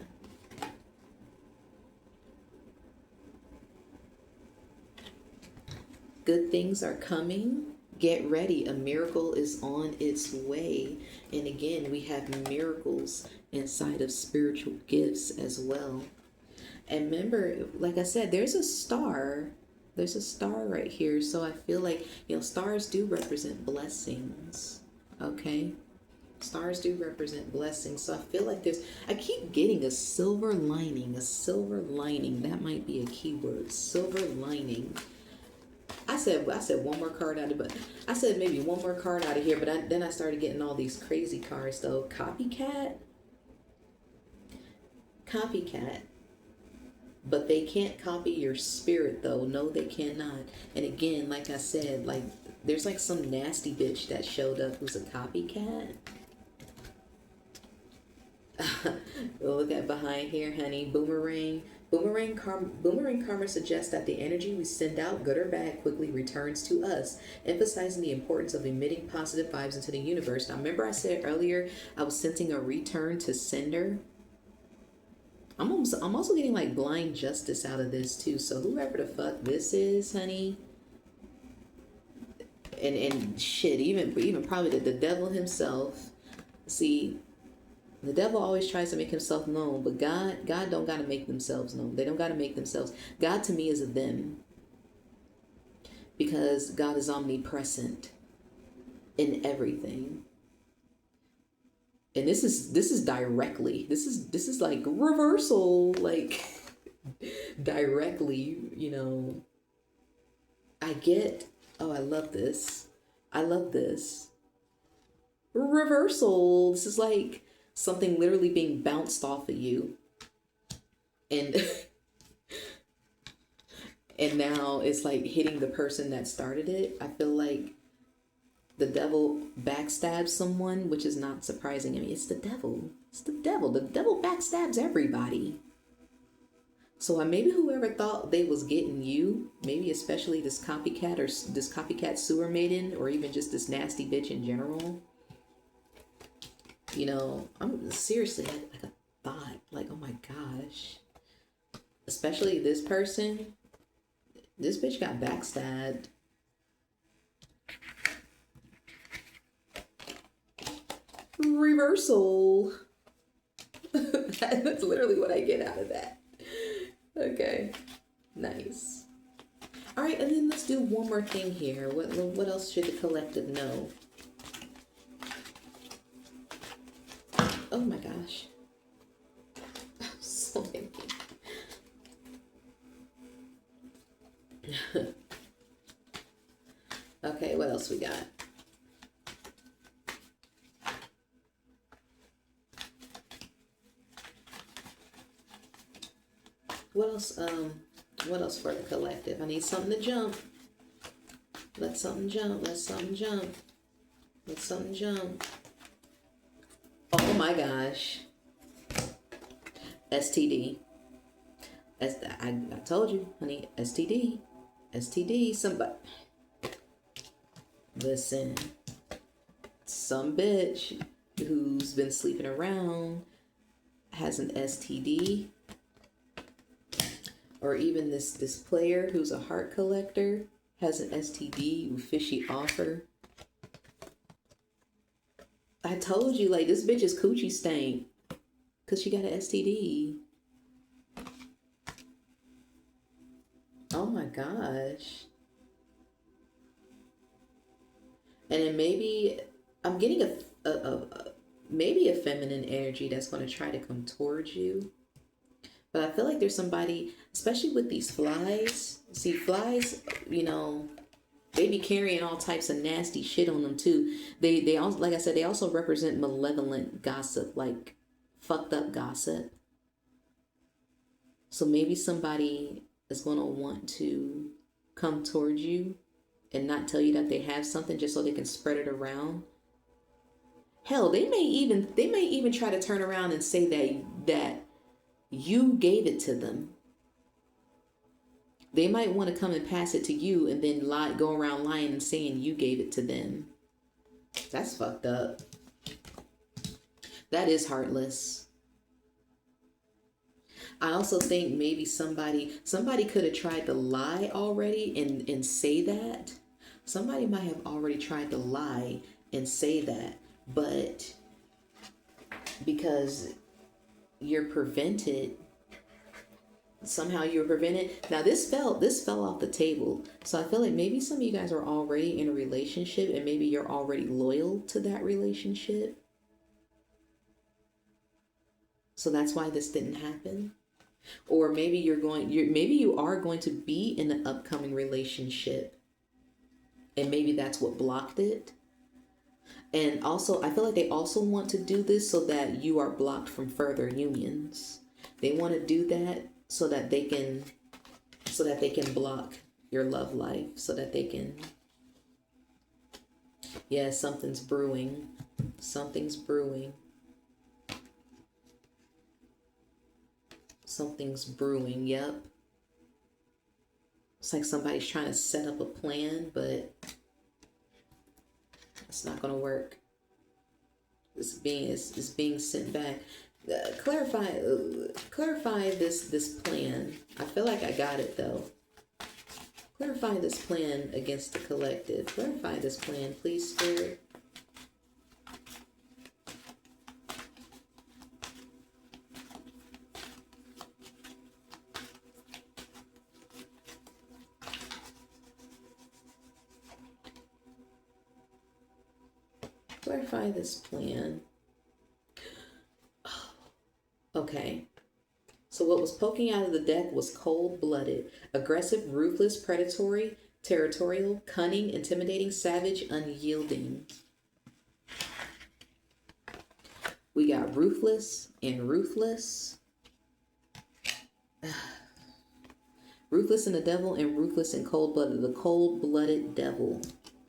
Good things are coming. Get ready. A miracle is on its way. And again, we have miracles inside of spiritual gifts as well. And remember, like I said, there's a star. There's a star right here. So I feel like, you know, stars do represent blessings. Okay? Stars do represent blessings. So I feel like I keep getting a silver lining. A silver lining. That might be a keyword. Silver lining. I said one more card out of, but I said maybe one more card out of here, but then I started getting all these crazy cards though. Copycat. But they can't copy your spirit though. No, they cannot. And again, like I said, like there's like some nasty bitch that showed up who's a copycat. Look at behind here, honey. Boomerang. Boomerang karma suggests that the energy we send out, good or bad, quickly returns to us, emphasizing the importance of emitting positive vibes into the universe. Now, remember I said earlier I was sensing a return to sender? I'm also getting like blind justice out of this too. So whoever the fuck this is, honey, and shit, even probably the devil himself. See, the devil always tries to make himself known, but God don't gotta make themselves known. They don't gotta make themselves. God to me is a them. Because God is omnipresent in everything. And this is directly. This is like reversal, like directly, you know. I love this. I love this. Reversal. This is like something literally being bounced off of you. And and now it's like hitting the person that started it. I feel like the devil backstabs someone, which is not surprising. I mean, it's the devil. It's the devil. The devil backstabs everybody. So maybe whoever thought they was getting you, maybe especially this copycat or this copycat sewer maiden, or even just this nasty bitch in general. You know, I'm seriously like a thought, like, oh my gosh. Especially this person. This bitch got backstabbed. Reversal. That's literally what I get out of that. Okay, nice. All right, and then let's do one more thing here. What else should the collective know? Oh my gosh. So many. Okay, what else we got? What else for the collective? I need something to jump. Let something jump. Let something jump. Let something jump. Oh my gosh. STD. I told you, honey. STD. STD. Somebody. Listen. Some bitch who's been sleeping around has an STD. Or even this player who's a heart collector has an STD with fishy offer. I told you, like, this bitch is coochie stank because she got an STD. Oh my gosh. And then maybe I'm getting maybe a feminine energy that's going to try to come towards you. But I feel like there's somebody, especially with these flies. See, flies, you know, they be carrying all types of nasty shit on them too. They also, like I said, they also represent malevolent gossip, like fucked up gossip. So maybe somebody is going to want to come towards you and not tell you that they have something just so they can spread it around. Hell, they may even try to turn around and say that you gave it to them. They might want to come and pass it to you and then go around lying and saying you gave it to them. That's fucked up. That is heartless. I also think maybe somebody could have tried to lie already and say that. Somebody might have already tried to lie and say that, but because you're prevented, somehow you're prevented. Now this fell off the table. So I feel like maybe some of you guys are already in a relationship and maybe you're already loyal to that relationship. So that's why this didn't happen. Or maybe maybe you are going to be in an upcoming relationship and maybe that's what blocked it. And also, I feel like they also want to do this so that you are blocked from further unions. They want to do that so that they can block your love life, so that they can. Yeah, something's brewing. Something's brewing. Something's brewing, yep. It's like somebody's trying to set up a plan, but it's not going to work. It's being sent back. Clarify this plan. I feel like I got it though. Clarify this plan against the collective. Clarify this plan, please, Spirit. Clarify this plan. Okay. So what was poking out of the deck was cold-blooded, aggressive, ruthless, predatory, territorial, cunning, intimidating, savage, unyielding. We got ruthless and ruthless. Ruthless and the devil, and ruthless and cold-blooded. The cold-blooded devil.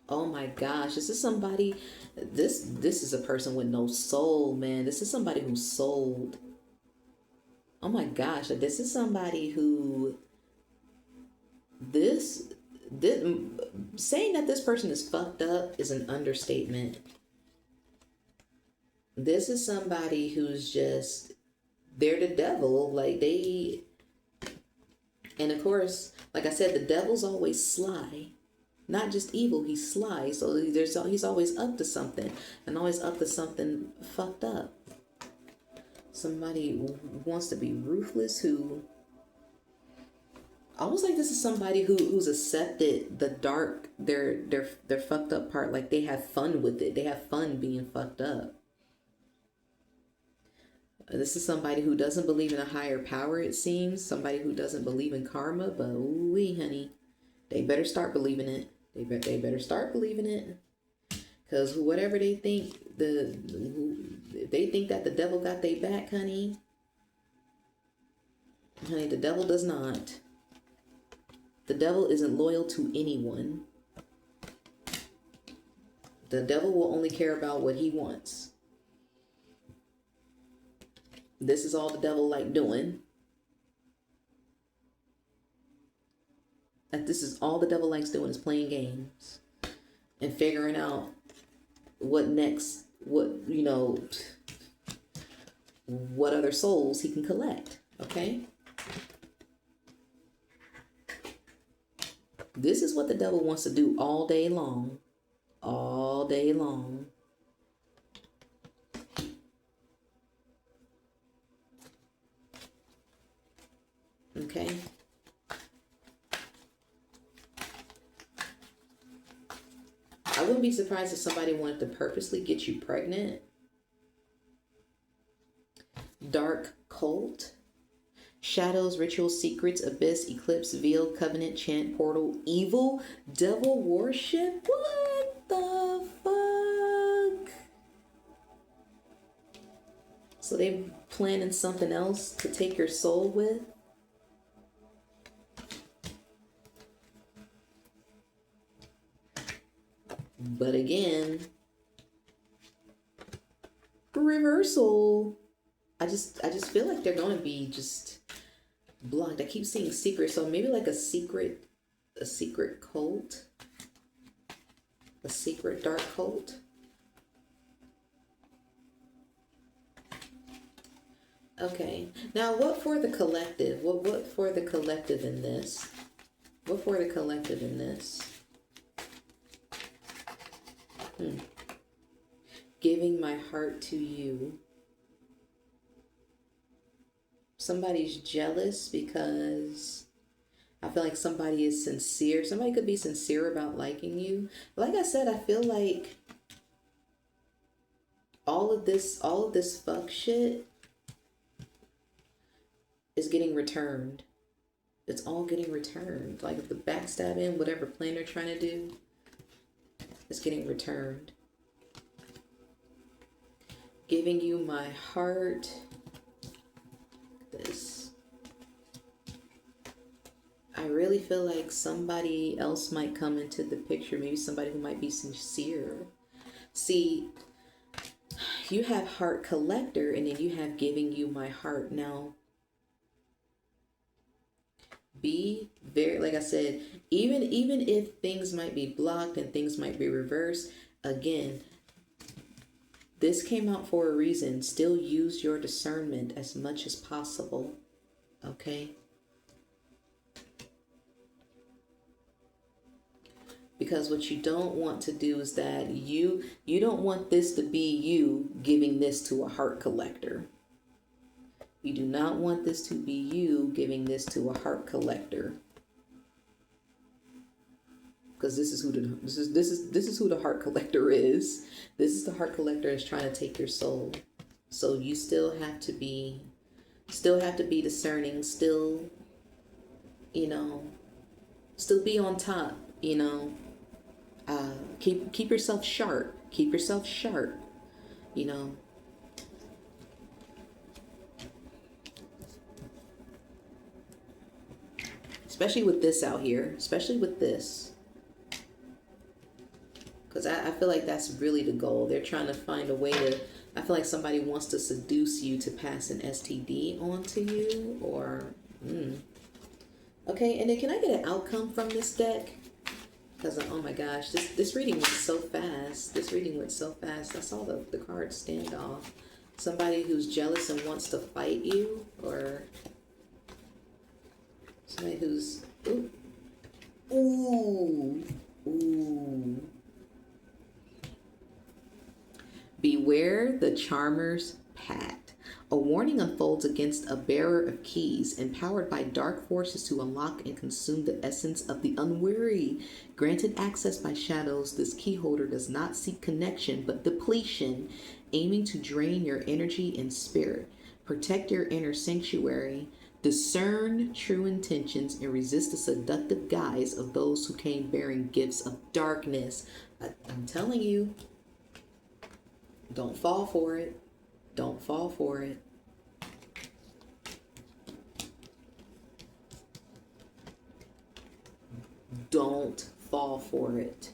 Oh my gosh, this is somebody, this is a person with no soul, man. This is somebody who's sold. Oh my gosh, this is somebody who, this saying that this person is fucked up is an understatement. This is somebody who's just, they're the devil, like they, and of course, like I said, the devil's always sly. Not just evil, he's sly. So he's always up to something, and always up to something fucked up. Somebody who wants to be ruthless, who almost like this is somebody who's accepted the dark, their fucked up part. Like they have fun with it. They have fun being fucked up. This is somebody who doesn't believe in a higher power, it seems. Somebody who doesn't believe in karma, but ooh-wee, honey, they better start believing it. They better start believing it. Because whatever they think, if they think that the devil got their back, honey, the devil does not. The devil isn't loyal to anyone. The devil will only care about what he wants. This is all the devil like doing. That this is all the devil likes doing is playing games and figuring out what next, what other souls he can collect. Okay. This is what the devil wants to do all day long. All day long. Okay. I wouldn't be surprised if somebody wanted to purposely get you pregnant. Dark cult. Shadows, rituals, secrets, abyss, eclipse, veil, covenant, chant, portal, evil, devil worship. What the fuck? So they planning something else to take your soul with? But again, reversal. I just feel like they're going to be just blocked. I keep seeing secret, so maybe like a secret cult, a secret dark cult. Okay, now what for the collective? What for the collective in this? What for the collective in this? Giving my heart to you. Somebody's jealous because I feel like somebody is sincere. Somebody could be sincere about liking you. Like I said, I feel like all of this fuck shit is getting returned. It's all getting returned. Like the backstabbing, whatever plan they're trying to do, is getting returned. Giving you my heart. This. I really feel like somebody else might come into the picture. Maybe somebody who might be sincere. See, you have heart collector and then you have giving you my heart. Now, be very, like I said, even if things might be blocked and things might be reversed, again, this came out for a reason. Still use your discernment as much as possible. Okay? Because what you don't want to do is that you don't want this to be you giving this to a heart collector. You do not want this to be you giving this to a heart collector. Because this is who the heart collector is. This is the heart collector that's trying to take your soul. So you still have to be discerning, still be on top, keep yourself sharp. Keep yourself sharp, especially with this out here, especially with this. Because I feel like that's really the goal. They're trying to find a way to, I feel like somebody wants to seduce you to pass an STD onto you, or, Okay, and then can I get an outcome from this deck? Because, oh my gosh, this reading went so fast. This reading went so fast. I saw the card standoff. Somebody who's jealous and wants to fight you, or somebody who's, ooh. Beware the charmer's pact. A warning unfolds against a bearer of keys, empowered by dark forces to unlock and consume the essence of the unwary. Granted access by shadows, this key holder does not seek connection, but depletion, aiming to drain your energy and spirit. Protect your inner sanctuary. Discern true intentions and resist the seductive guise of those who came bearing gifts of darkness. I'm telling you, don't fall for it. Don't fall for it. Don't fall for it.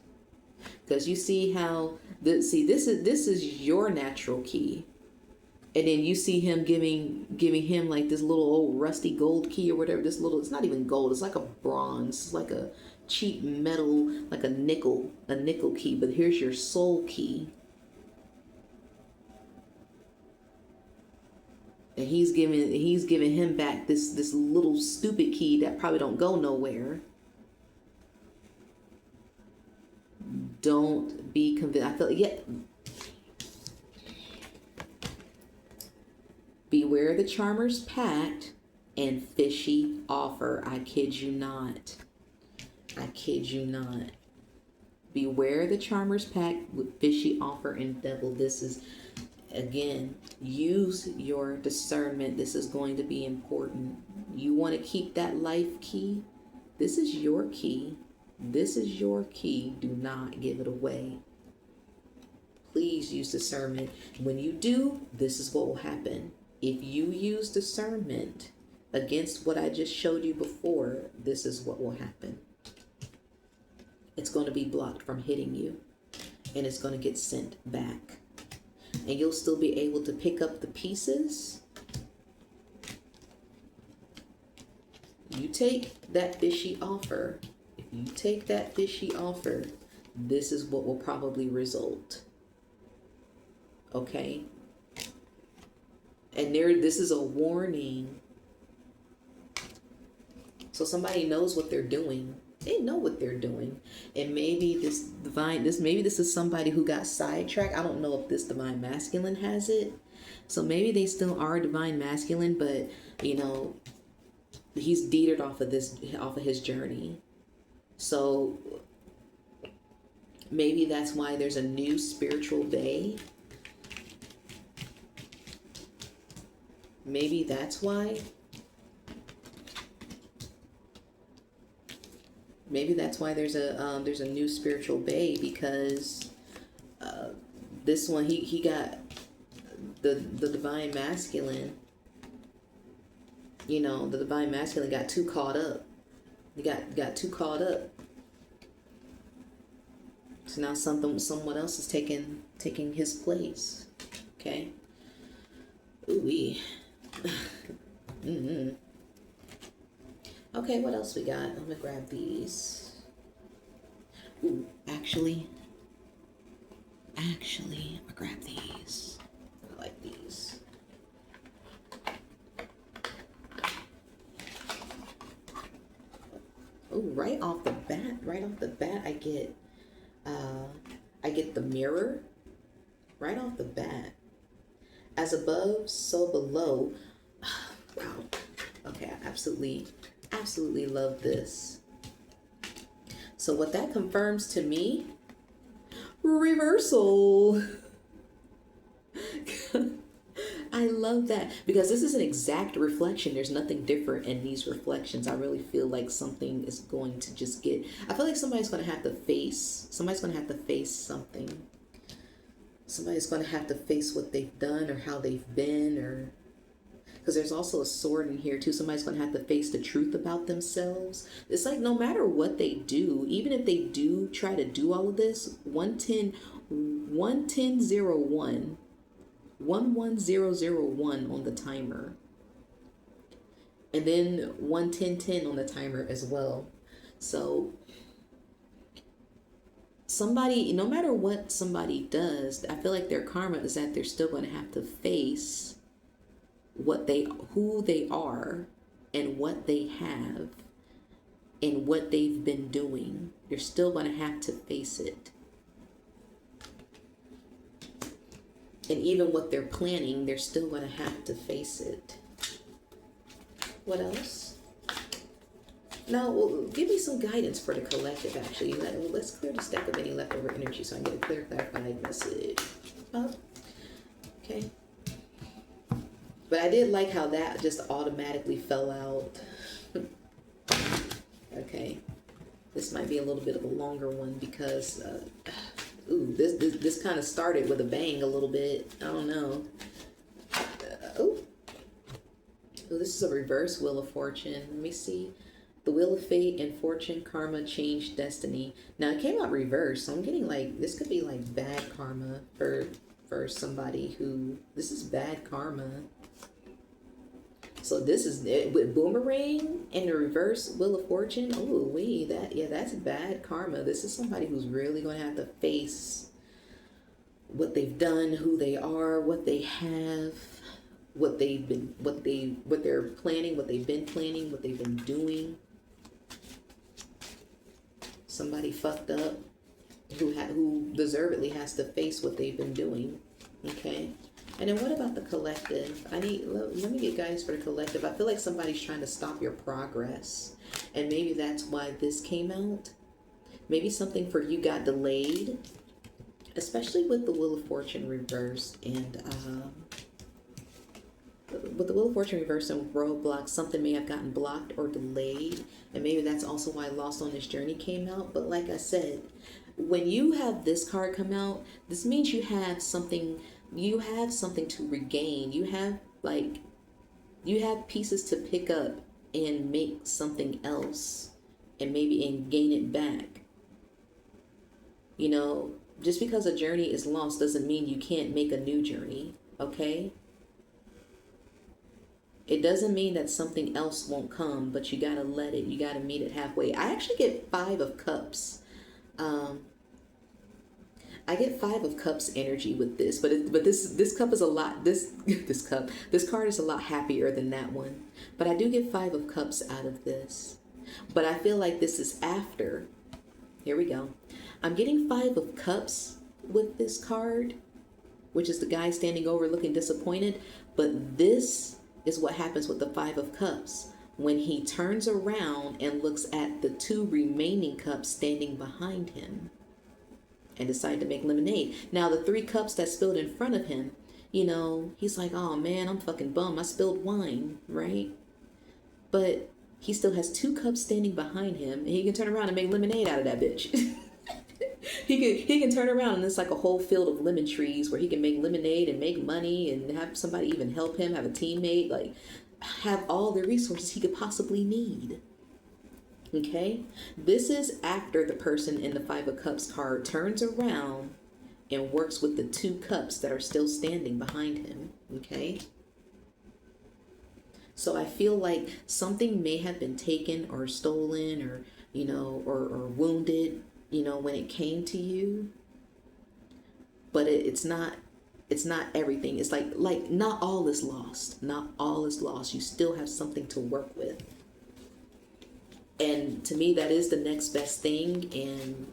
Because you see how this is your natural key. And then you see him giving him like this little old rusty gold key or whatever. This little, it's not even gold, it's like a bronze, it's like a cheap metal, like a nickel key. But here's your soul key. And he's giving him back this little stupid key that probably don't go nowhere. Don't be convinced. I feel like, yeah. Beware the charmer's pact and fishy offer. I kid you not. I kid you not. Beware the charmer's pact with fishy offer and devil. This is, again, use your discernment. This is going to be important. You want to keep that life key? This is your key. This is your key. Do not give it away. Please use discernment. When you do, this is what will happen. If you use discernment against what I just showed you before, this is what will happen. It's going to be blocked from hitting you, and it's going to get sent back. And you'll still be able to pick up the pieces. You take that fishy offer. If you take that fishy offer, this is what will probably result. Okay? And this is a warning. So somebody knows what they're doing. They know what they're doing. And maybe this is somebody who got sidetracked. I don't know if this divine masculine has it. So maybe they still are divine masculine, but you know, he's detered off of his journey. So maybe that's why there's a new spiritual bay. Maybe that's why. Maybe that's why there's a new spiritual bay, because this one he got the divine masculine. You know, the divine masculine got too caught up. He got too caught up. So now someone else is taking his place. Okay. Ooh-wee. Mm-hmm. Okay, what else we got? I'm gonna grab these. Ooh, actually, I'm gonna grab these. I like these. Oh, right off the bat, I get the mirror. Right off the bat. As above, so below. Wow. Okay, I absolutely love this. So what that confirms to me, reversal. I love that, because this is an exact reflection. There's nothing different in these reflections. I really feel like something is going to just get, I feel like somebody's going to have to face something. Somebody's going to have to face what they've done or how they've been, or Because there's also a sword in here too. Somebody's going to have to face the truth about themselves. It's like no matter what they do, even if they do try to do all of this, 11001 on the timer. And then 11010 on the timer as well. So somebody, no matter what somebody does, I feel like their karma is that they're still going to have to face who they are and what they have and what they've been doing. You're still going to have to face it. And even what they're planning, they're still going to have to face it. What else? Now, well, give me some guidance for the collective, actually. Let's clear the stack of any leftover energy so I can get a clear, clarified message. Oh, okay. But I did like how that just automatically fell out. Okay. This might be a little bit of a longer one because, this kind of started with a bang a little bit. I don't know. This is a reverse Wheel of Fortune. Let me see. The Wheel of Fate and Fortune, Karma, Change, Destiny. Now, it came out reverse, so I'm getting like, this could be like bad karma for somebody who, this is bad karma. So this is it with Boomerang and the reverse Wheel of Fortune. Oh, that's bad karma. This is somebody who's really going to have to face what they've done, who they are, what they have, what they're planning, what they've been planning, what they've been doing. Somebody fucked up who deservedly has to face what they've been doing. Okay. And then what about the collective? Let me get guidance for the collective. I feel like somebody's trying to stop your progress. And maybe that's why this came out. Maybe something for you got delayed. Especially with the Wheel of Fortune reversed and with the Wheel of Fortune reversed and roadblocks, something may have gotten blocked or delayed. And maybe that's also why Lost on This Journey came out. But like I said, when you have this card come out, this means you have something to regain. You have pieces to pick up and make something else and gain it back. You know, just because a journey is lost doesn't mean you can't make a new journey, okay? It doesn't mean that something else won't come, but you gotta let it. You gotta meet it halfway. I actually get 5 of Cups. I get 5 of Cups energy with this, but this cup is a lot. This card is a lot happier than that one. But I do get 5 of Cups out of this. But I feel like this is after. Here we go. I'm getting 5 of Cups with this card, which is the guy standing over looking disappointed. But this is what happens with the 5 of Cups. When he turns around and looks at the 2 remaining cups standing behind him and decide to make lemonade. Now, the 3 cups that spilled in front of him, you know, he's like, oh man, I'm fucking bummed. I spilled wine, right? But he still has 2 cups standing behind him, and he can turn around and make lemonade out of that bitch. He can turn around and it's like a whole field of lemon trees where he can make lemonade and make money and have somebody even help him, have a teammate, like have all the resources he could possibly need. Okay, this is after the person in the 5 of Cups card turns around and works with the 2 cups that are still standing behind him. Okay, so I feel like something may have been taken or stolen or, you know, or wounded, you know, when it came to you. But it's not everything. It's like not all is lost. Not all is lost. You still have something to work with. And to me, that is the next best thing, and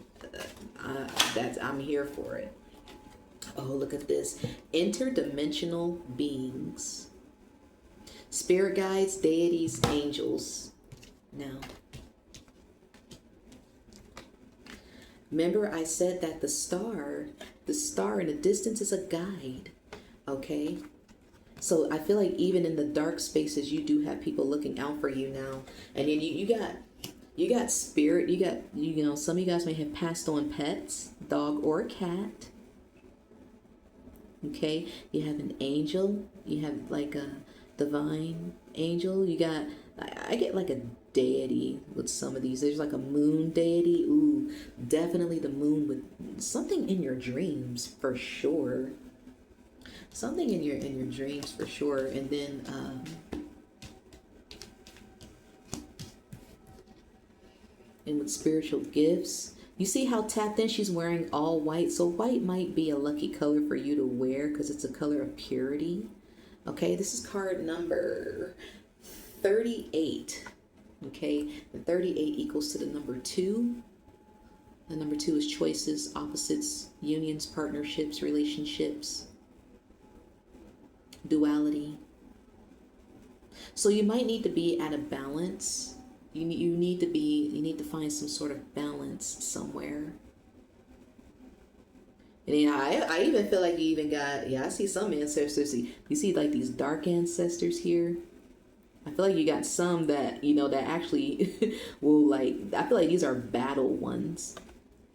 I'm here for it. Oh, look at this. Interdimensional beings. Spirit guides, deities, angels. Now, remember I said that the star in the distance is a guide, okay? So I feel like even in the dark spaces, you do have people looking out for you now. And then you got spirit, you know, some of you guys may have passed on pets, dog or a cat. Okay, you have an angel, you have like Divine angel. You got, I get like a deity with some of these. There's like a moon deity. Ooh, definitely the moon with something in your dreams for sure. Something in your dreams for sure. And then and with spiritual gifts. You see how tapped in she's wearing all white? So white might be a lucky color for you to wear because it's a color of purity. Okay, this is card number 38. Okay, and 38 equals to the number 2. The number 2 is choices, opposites, unions, partnerships, relationships, duality. So you might need to be at a balance. You need to find some sort of balance somewhere. And then I even feel like you even got, I see some ancestors. You see like these dark ancestors here. I feel like you got some that, that actually will like, I feel like these are battle ones.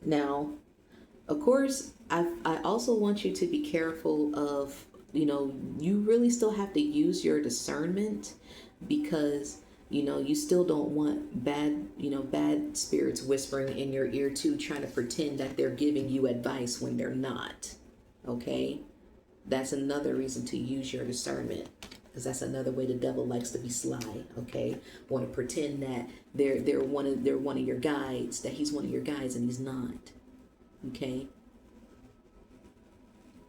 Now, of course, I also want you to be careful of, you really still have to use your discernment because you still don't want bad spirits whispering in your ear too, trying to pretend that they're giving you advice when they're not. Okay? That's another reason to use your discernment, because that's another way the devil likes to be sly. Okay? Want to pretend that they're one of your guides, that he's one of your guides and he's not. Okay?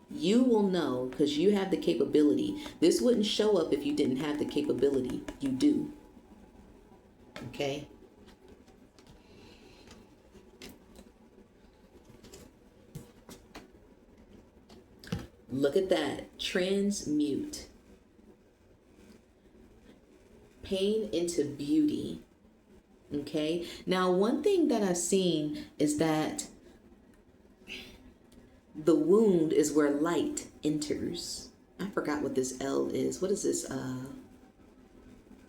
You will know because you have the capability. This wouldn't show up if you didn't have the capability. You do. Okay. Look at that. Transmute. Pain into beauty. Okay. Now, one thing that I've seen is that the wound is where light enters. I forgot what this L is. What is this?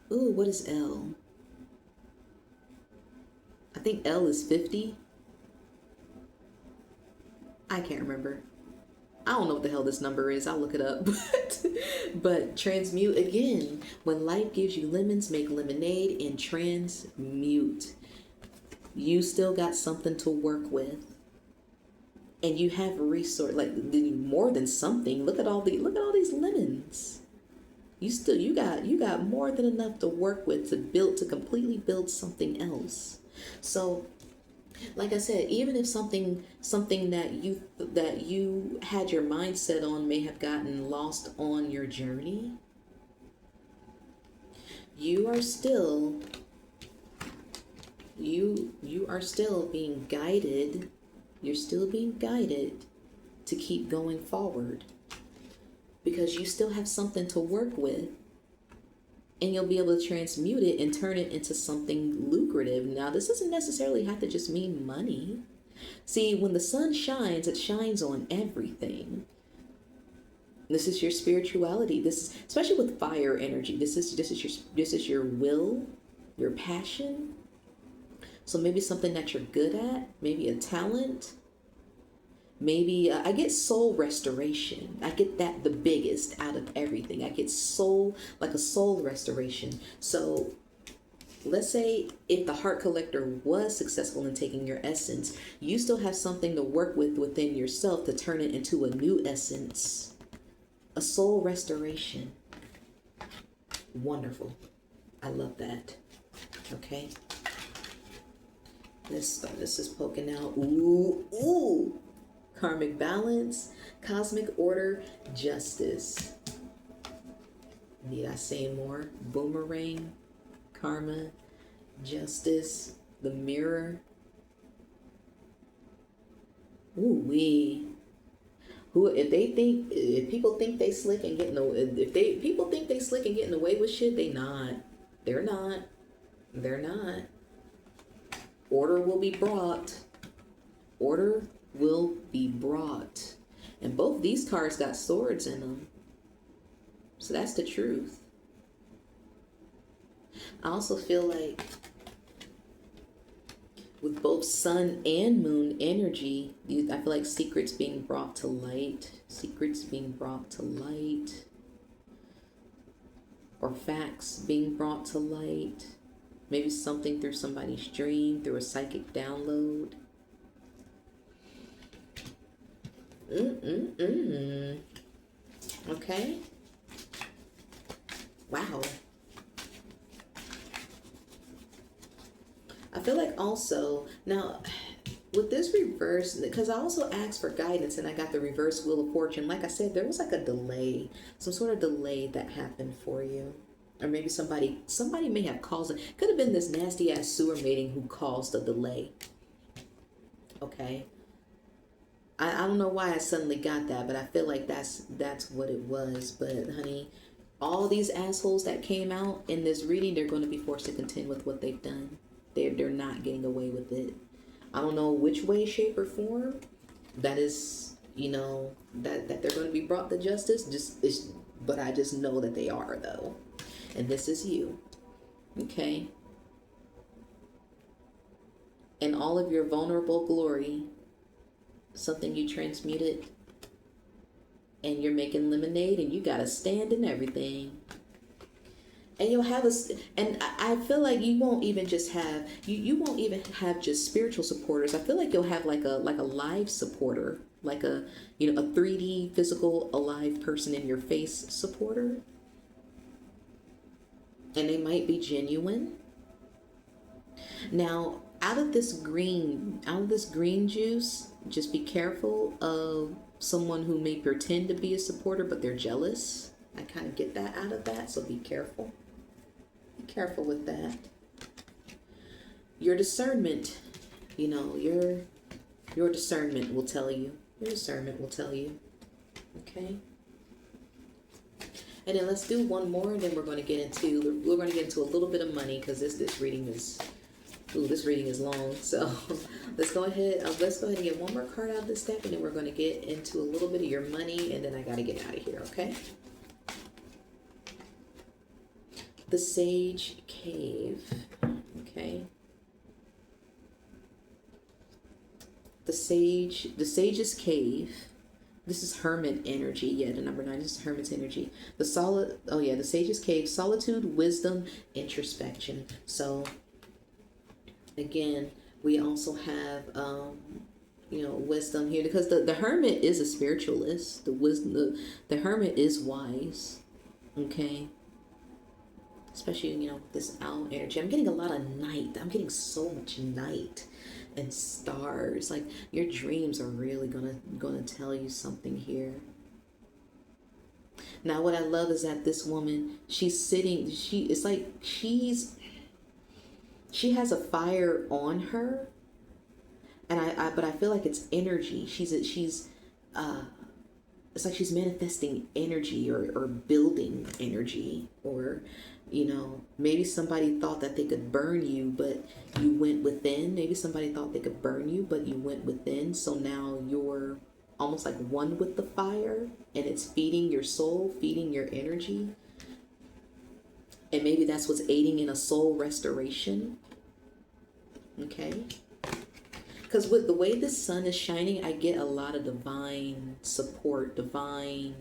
What is L? I think L is 50. I can't remember. I don't know what the hell this number is. I'll look it up. But transmute again. When life gives you lemons, make lemonade and transmute. You still got something to work with. And you have a resource, like more than something. Look at all these lemons. You got more than enough to work with to completely build something else. So, like I said, even if something that you had your mindset on may have gotten lost on your journey, you are still being guided. You're still being guided to keep going forward because you still have something to work with. And you'll be able to transmute it and turn it into something lucrative. Now, this doesn't necessarily have to just mean money. See, when the sun shines, it shines on everything. This is your spirituality. This is, especially with fire energy. This is your will, your passion. So maybe something that you're good at, maybe a talent. Maybe I get soul restoration. I get that the biggest out of everything. I get soul, like a soul restoration. So let's say if the heart collector was successful in taking your essence, you still have something to work with within yourself to turn it into a new essence. A soul restoration. Wonderful. I love that. Okay. This is poking out. Ooh. Karmic balance, cosmic order, justice. Need I say more? Boomerang, karma, justice, the mirror. Ooh-wee. If people think they slick and getting away, people think they slick and getting away with shit, they're not. They're not. Order will be brought. Order will be brought. And both these cards got swords in them. So that's the truth. I also feel like with both sun and moon energy, I feel like secrets being brought to light. Secrets being brought to light. or facts being brought to light. Maybe something through somebody's dream, through a psychic download. Okay. Wow. I feel like also, now, with this reverse, because I also asked for guidance and I got the reverse Wheel of Fortune. Like I said, there was like a delay, some sort of delay that happened for you. Or maybe somebody may have caused it. Could have been this nasty ass sewer mating who caused the delay. Okay. I don't know why I suddenly got that, but I feel like that's what it was. But honey, all these assholes that came out in this reading, they're going to be forced to contend with what they've done. They're not getting away with it. I don't know which way, shape, or form. That is, that they're going to be brought to justice. But I just know that they are, though. And this is you. Okay? And all of your vulnerable glory, something you transmuted, and you're making lemonade, and you got a stand and everything. And you'll have and I feel like you won't even just have, you won't even have just spiritual supporters. I feel like you'll have like a live supporter, like a 3D physical alive person in your face supporter. And they might be genuine. Now, out of this green juice, just be careful of someone who may pretend to be a supporter, but they're jealous. I kind of get that out of that, so be careful. Be careful with that. Your discernment, your discernment will tell you. Your discernment will tell you. Okay? And then let's do one more, and then we're going to get into a little bit of money, because this reading is long. So let's go ahead and get one more card out of this deck, and then we're going to get into a little bit of your money, and then I got to get out of here. Okay? The Sage Cave. Okay. The Sage's Cave. This is Hermit energy. Yeah, the number 9 is Hermit's energy. The Sage's Cave, solitude, wisdom, introspection. So again, we also have wisdom here, because the Hermit is a spiritualist. The Hermit is wise. Okay. Especially, this owl energy. I'm getting a lot of night. I'm getting so much night and stars. Like, your dreams are really gonna tell you something here. Now, what I love is that this woman, she has a fire on her, and but I feel like it's energy. It's like she's manifesting energy or building energy, or maybe somebody thought that they could burn you, but you went within. Maybe somebody thought they could burn you, but you went within. So now you're almost like one with the fire, and it's feeding your soul, feeding your energy. And maybe that's what's aiding in a soul restoration. Okay? Because with the way the sun is shining, I get a lot of divine support, divine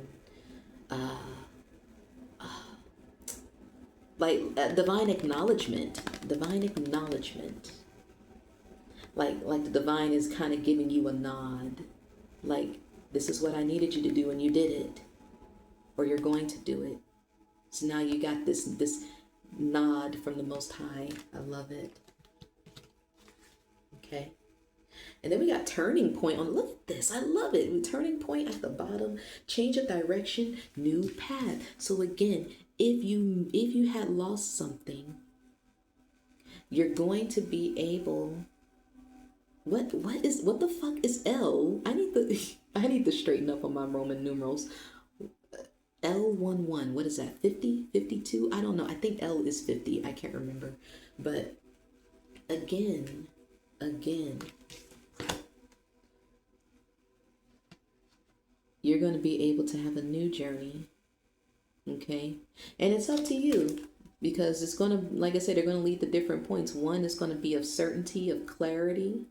divine acknowledgement. Like the divine is kind of giving you a nod. Like, this is what I needed you to do, and you did it. Or you're going to do it. So now you got this nod from the Most High. I love it. Okay. And then we got turning point on. Look at this. I love it. We turning point at the bottom. Change of direction. New path. So again, if you had lost something, you're going to be able. What the fuck is L? I need to straighten up on my Roman numerals. L11. What is that? 50? 52? I don't know. I think L is 50. I can't remember. But again. You're going to be able to have a new journey. Okay? And it's up to you, because it's going to, like I said, they're going to lead to different points. One is going to be of certainty, of clarity.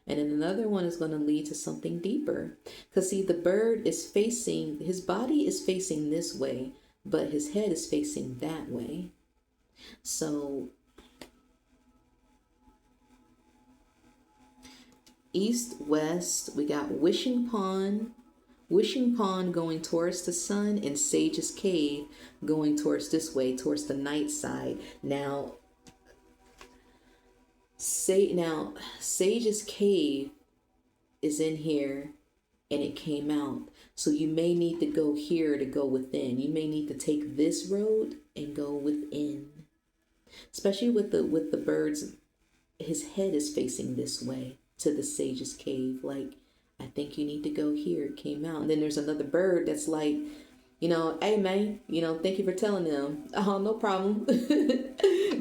And then another one is going to lead to something deeper. Because see, the bird is his body is facing this way. but his head is facing that way. So east, west, we got Wishing Pond going towards the sun, and Sage's Cave going towards this way, towards the night side. Now, Sage's Cave is in here and it came out. So you may need to go here to go within. You may need to take this road and go within. Especially with the birds, his head is facing this way to the Sage's Cave. Like, I think you need to go here. It came out. And then there's another bird that's like, hey man, thank you for telling them. Oh, no problem.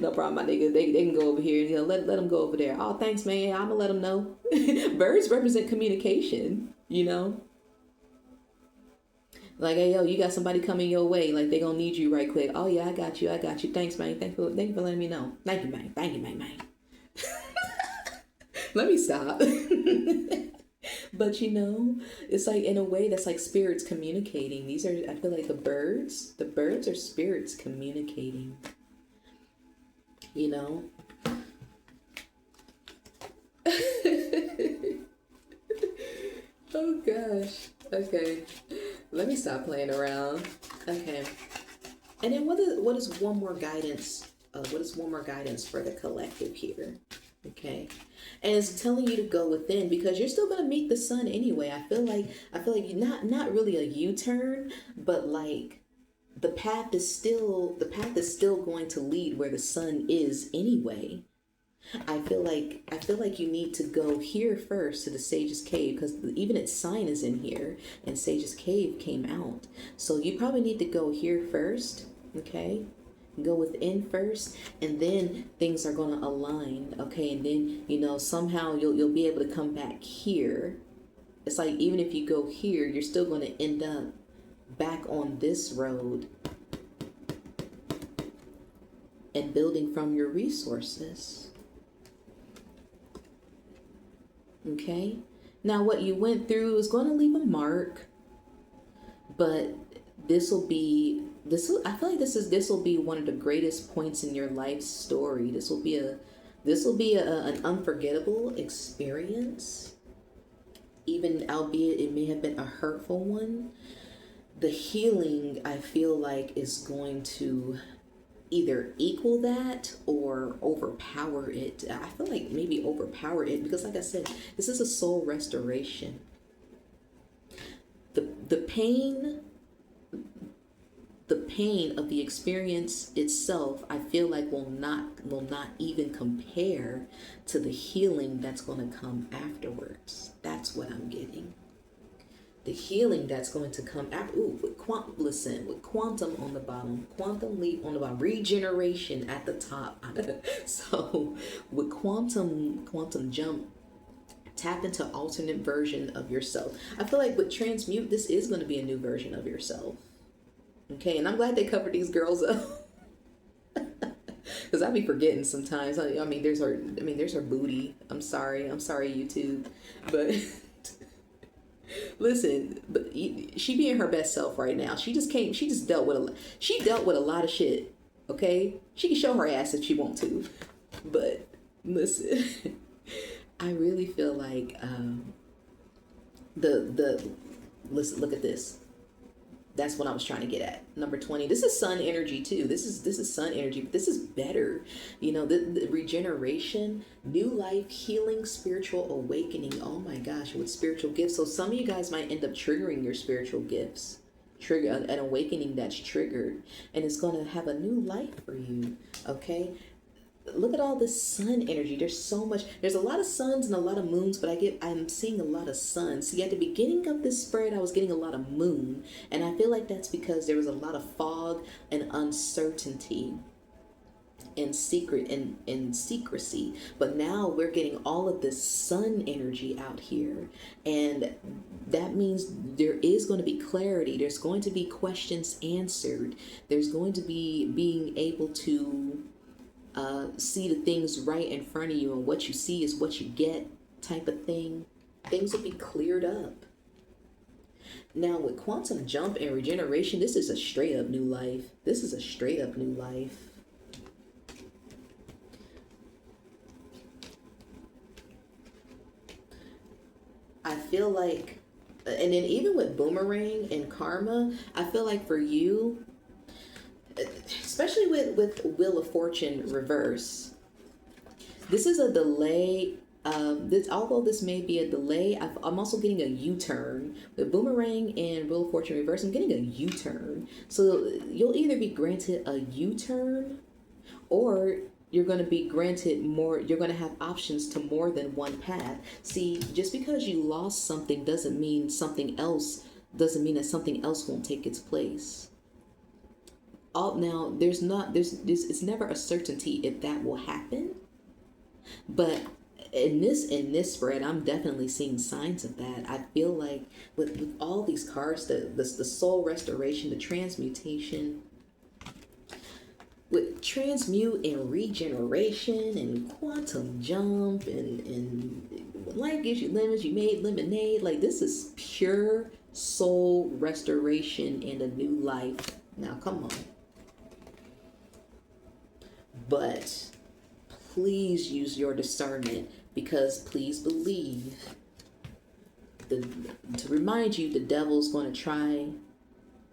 No problem, my nigga. They can go over here. Let them go over there. Oh, thanks, man. I'm gonna let them know. Birds represent communication, Like, hey, yo, you got somebody coming your way. Like, they gonna need you right quick. Oh, yeah, I got you. Thanks, man. Thank you for letting me know. Thank you, man. Let me stop. But it's like, in a way, that's like spirits communicating. I feel like the birds are spirits communicating, Oh gosh. Okay. Let me stop playing around. Okay. And then what is one more guidance? What is one more guidance for the collective here? Okay. And it's telling you to go within, because you're still going to meet the sun anyway. I feel like not really a U-turn, but like the path is still going to lead where the sun is anyway. I feel like you need to go here first to the Sage's Cave, because even its sign is in here and Sage's Cave came out. So you probably need to go here first, okay? Go within first, and then things are going to align, okay? And then, somehow you'll be able to come back here. It's like, even if you go here, you're still going to end up back on this road and building from your resources. Okay, now what you went through is going to leave a mark, but I feel like this will be one of the greatest points in your life story. This will be an unforgettable experience, even albeit it may have been a hurtful one. The healing, I feel like, is going to either equal that or overpower it. I feel like maybe overpower it, because like I said, this is a soul restoration. The pain of the experience itself, I feel like will not even compare to the healing that's going to come afterwards. That's what I'm getting. The healing that's going to come after. With quantum on the bottom, quantum leap on the bottom, regeneration at the top. So with quantum jump, tap into alternate version of yourself. I feel like with transmute, this is going to be a new version of yourself. Okay, and I'm glad they covered these girls up. Because I be forgetting sometimes. I mean, there's her booty. I'm sorry, YouTube, but. Listen, but she being her best self right now. She dealt with a lot of shit. Okay, she can show her ass if she want to, but listen, I really feel like listen. Look at this. That's what I was trying to get at. Number 20. This is sun energy too. This is sun energy, but this is better. The regeneration, new life, healing, spiritual awakening. Oh my gosh, with spiritual gifts. So some of you guys might end up triggering your spiritual gifts. Trigger an awakening that's triggered, and it's going to have a new life for you. Okay. Look at all this sun energy. There's a lot of suns and a lot of moons, but I'm seeing a lot of suns. See, at the beginning of this spread, I was getting a lot of moon, and I feel like that's because there was a lot of fog and uncertainty and secrecy. But now we're getting all of this sun energy out here, and that means there is going to be clarity. There's going to be questions answered. There's going to be being able to see the things right in front of you, and what you see is what you get type of thing. Things will be cleared up. Now with quantum jump and regeneration, this is a straight up new life. This is a straight up new life. I feel like, and then even with boomerang and karma, I feel like for you, especially with Wheel of Fortune reverse, this is a delay. Although this may be a delay, I'm also getting a U-turn with boomerang and Wheel of Fortune reverse. I'm getting a U-turn, so you'll either be granted a U-turn, or you're going to be granted more. You're going to have options to more than one path. See, just because you lost something doesn't mean that something else won't take its place. Now there's it's never a certainty if that will happen, but in this spread, I'm definitely seeing signs of that. I feel like with all these cards, the soul restoration, the transmutation, with transmute and regeneration and quantum jump and when life gives you lemons, you made lemonade. Like, this is pure soul restoration and a new life. Now, come on. But please use your discernment, because please believe, to remind you, the devil's going to try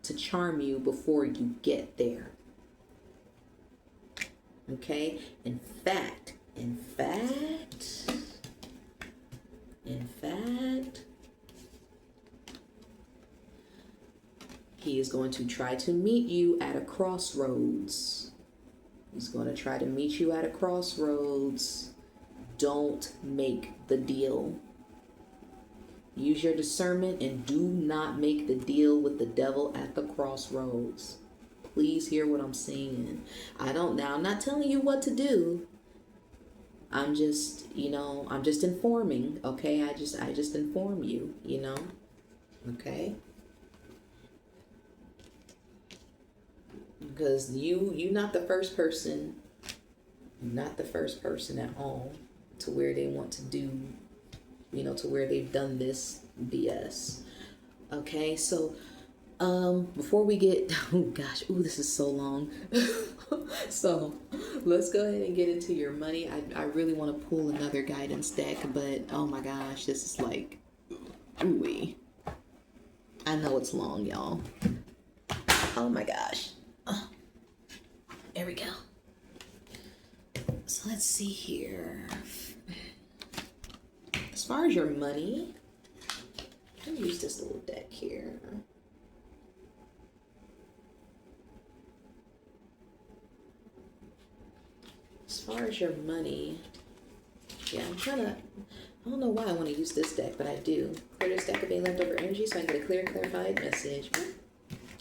to charm you before you get there. Okay? In fact, he is going to try to meet you at a crossroads. He's going to try to meet you at a crossroads. Don't make the deal. Use your discernment and do not make the deal with the devil at the crossroads. Please hear what I'm saying. I'm not telling you what to do. I'm just informing, okay? I just inform you, okay? Because you're not the first person at all to where they want to do, to where they've done this BS. Okay, so before we get, this is so long. So let's go ahead and get into your money. I really want to pull another guidance deck, but oh my gosh, this is like, ooh-wee. I know it's long, y'all. Oh my gosh. There we go. So let's see here. As far as your money, I'm gonna use this little deck here. As far as your money, yeah, I don't know why I want to use this deck, but I do. Clear this deck of any leftover energy so I can get a clear, clarified message.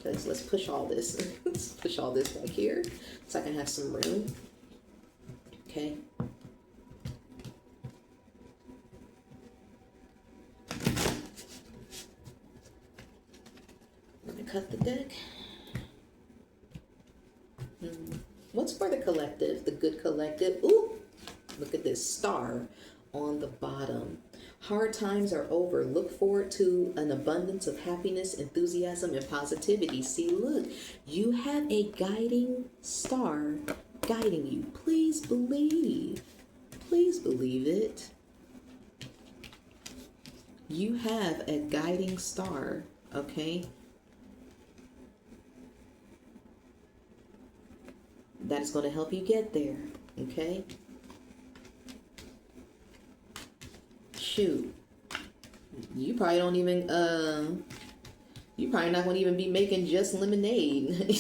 Let's push all this. Let's push all this back here so I can have some room. Okay. Let me cut the deck. What's for the collective? The good collective. Ooh, look at this star on the bottom. Hard times are over. Look forward to an abundance of happiness, enthusiasm, and positivity. See, look, you have a guiding star guiding you. Please believe. Please believe it. You have a guiding star, okay? That is going to help you get there, okay? Shoot, you probably don't even you probably not gonna even be making just lemonade.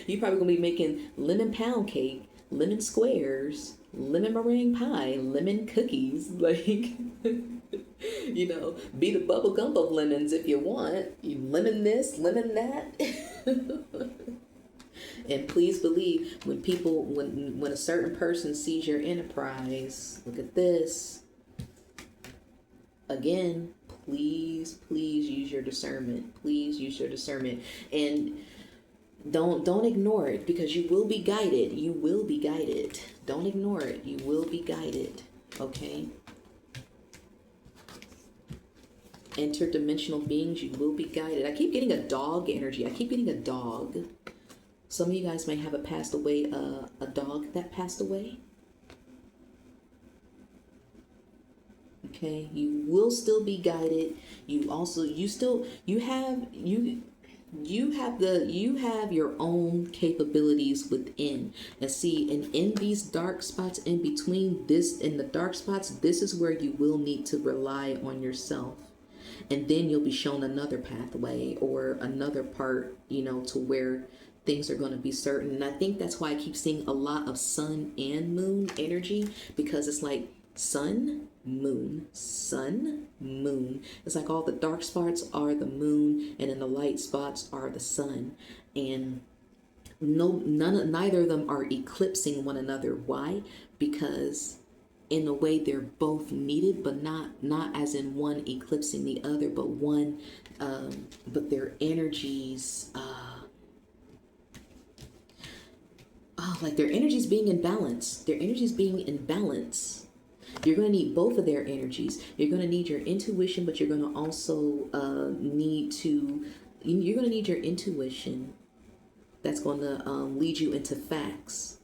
You probably gonna be making lemon pound cake, lemon squares, lemon meringue pie, lemon cookies, like be the bubble gum of lemons if you want. You lemon this, lemon that. And please believe, when a certain person sees your enterprise, look at this. Again, please use your discernment. Please use your discernment. And don't ignore it, because you will be guided. You will be guided. Don't ignore it. You will be guided. Okay? interdimensional beings, you will be guided. I keep getting a dog energy. I keep getting a dog. Some of you guys may have a passed away, a dog that passed away. Okay, you will still be guided. You have your own capabilities within. And see, and in these dark spots, in between this, in the dark spots, this is where you will need to rely on yourself. And then you'll be shown another pathway or another part, to where things are going to be certain. And I think that's why I keep seeing a lot of sun and moon energy, because it's like sun, moon. It's like all the dark spots are the moon, and then the light spots are the sun. And neither of them are eclipsing one another. Why? Because in a way they're both needed, but not as in one eclipsing the other, but one, but their energies, like their energies being in balance. You're going to need both of their energies. You're going to need your intuition, but you're going to also you're going to need your intuition that's going to lead you into facts.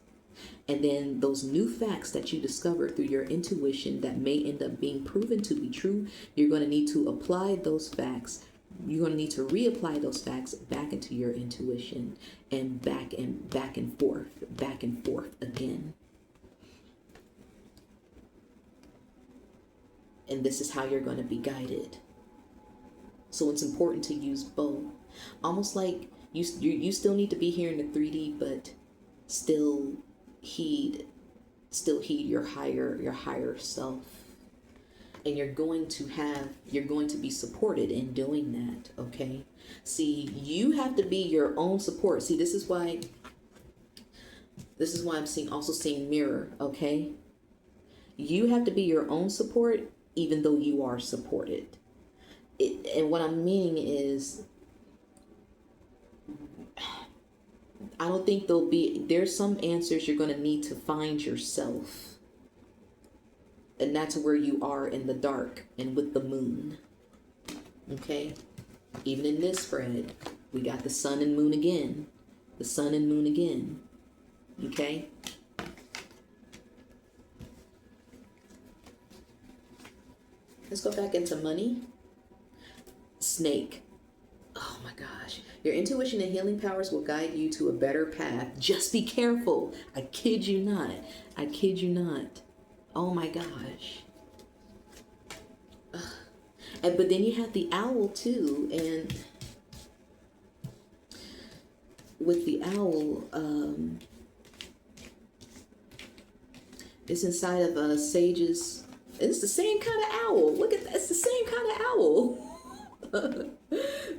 And then those new facts that you discover through your intuition that may end up being proven to be true, you're going to need to apply those facts. You're going to need to reapply those facts back into your intuition, and back and forth again. And this is how you're going to be guided. So it's important to use both. Almost like you still need to be here in the 3D, but still heed your higher self. And you're going to be supported in doing that, okay? See, you have to be your own support. See, this is why I'm seeing mirror, okay? You have to be your own support, even though you are supported. And what I'm meaning is, I don't think there's some answers you're going to need to find yourself. And that's where you are in the dark and with the moon. Okay? Even in this spread, we got the sun and moon again. The sun and moon again. Okay? Let's go back into money. Snake. Oh my gosh. Your intuition and healing powers will guide you to a better path. Just be careful. I kid you not. Oh my gosh. But then you have the owl too. And with the owl, it's inside of a sage's. It's the same kind of owl. Look at that. It's the same kind of owl.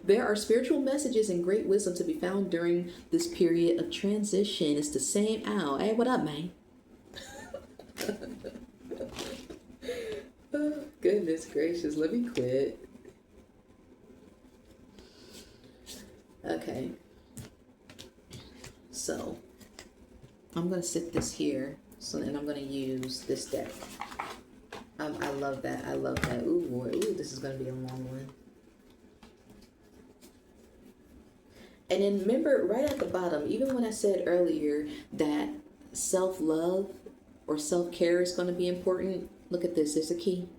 There are spiritual messages and great wisdom to be found during this period of transition. It's the same owl. Hey, what up, man? Oh, goodness gracious. Let me quit. Okay. So, I'm going to sit this here. So then I'm going to use this deck. I love that. Ooh, boy. Ooh, this is going to be a long one. And then remember, right at the bottom, even when I said earlier that self-love or self-care is going to be important, look at this. There's a key.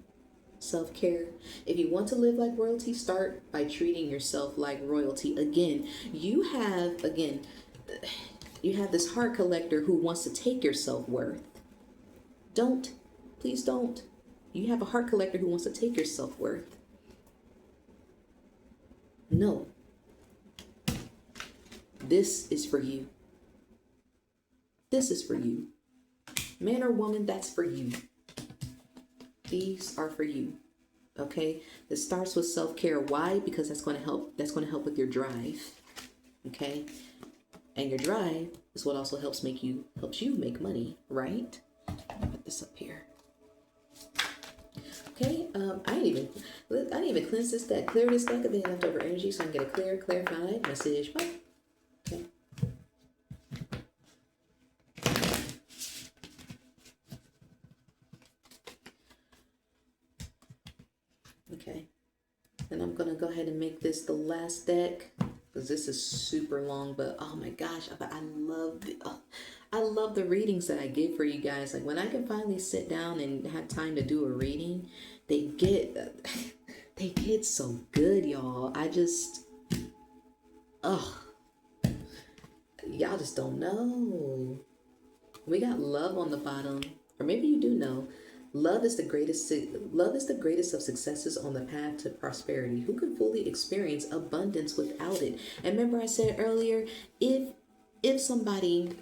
Self-care. If you want to live like royalty, start by treating yourself like royalty. Again, you have this heart collector who wants to take your self-worth. Please don't. You have a heart collector who wants to take your self-worth. No. This is for you. This is for you. Man or woman, that's for you. These are for you. Okay? This starts with self-care. Why? Because that's going to help. That's going to help with your drive. Okay? And your drive is what also helps you make money, right? Let me put this up here. Okay, I didn't even cleanse this deck, clear this deck of the leftover energy so I can get a clear, clarified message. Bye. Okay. Okay. And I'm going to go ahead and make this the last deck because this is super long, but oh my gosh, I love I love the readings that I get for you guys. Like when I can finally sit down and have time to do a reading, they get they get so good, y'all. I just y'all just don't know. We got love on the bottom, or maybe you do know. Love is the greatest. Love is the greatest of successes on the path to prosperity. Who can fully experience abundance without it? And remember, I said earlier, if somebody,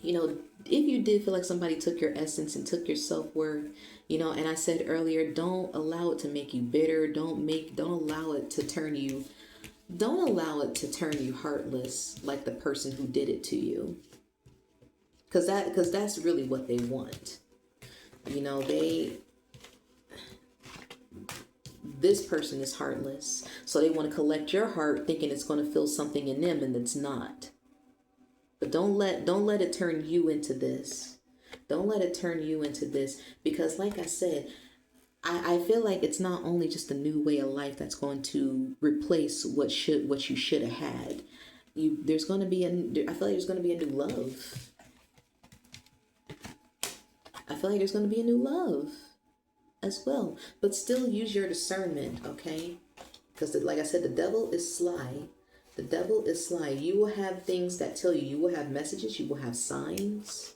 if you did feel like somebody took your essence and took your self-worth, and I said earlier, don't allow it to make you bitter. Don't allow it to turn you. Don't allow it to turn you heartless like the person who did it to you. Because that's really what they want. This person is heartless. So they want to collect your heart thinking it's going to feel something in them and it's not. But don't let it turn you into this. Don't let it turn you into this. Because like I said, I feel like it's not only just a new way of life that's going to replace what you should have had. I feel like there's going to be a new love. I feel like there's going to be a new love as well. But still use your discernment, okay? Because like I said, the devil is sly. The devil is sly. You will have things that tell you. You will have messages. You will have signs.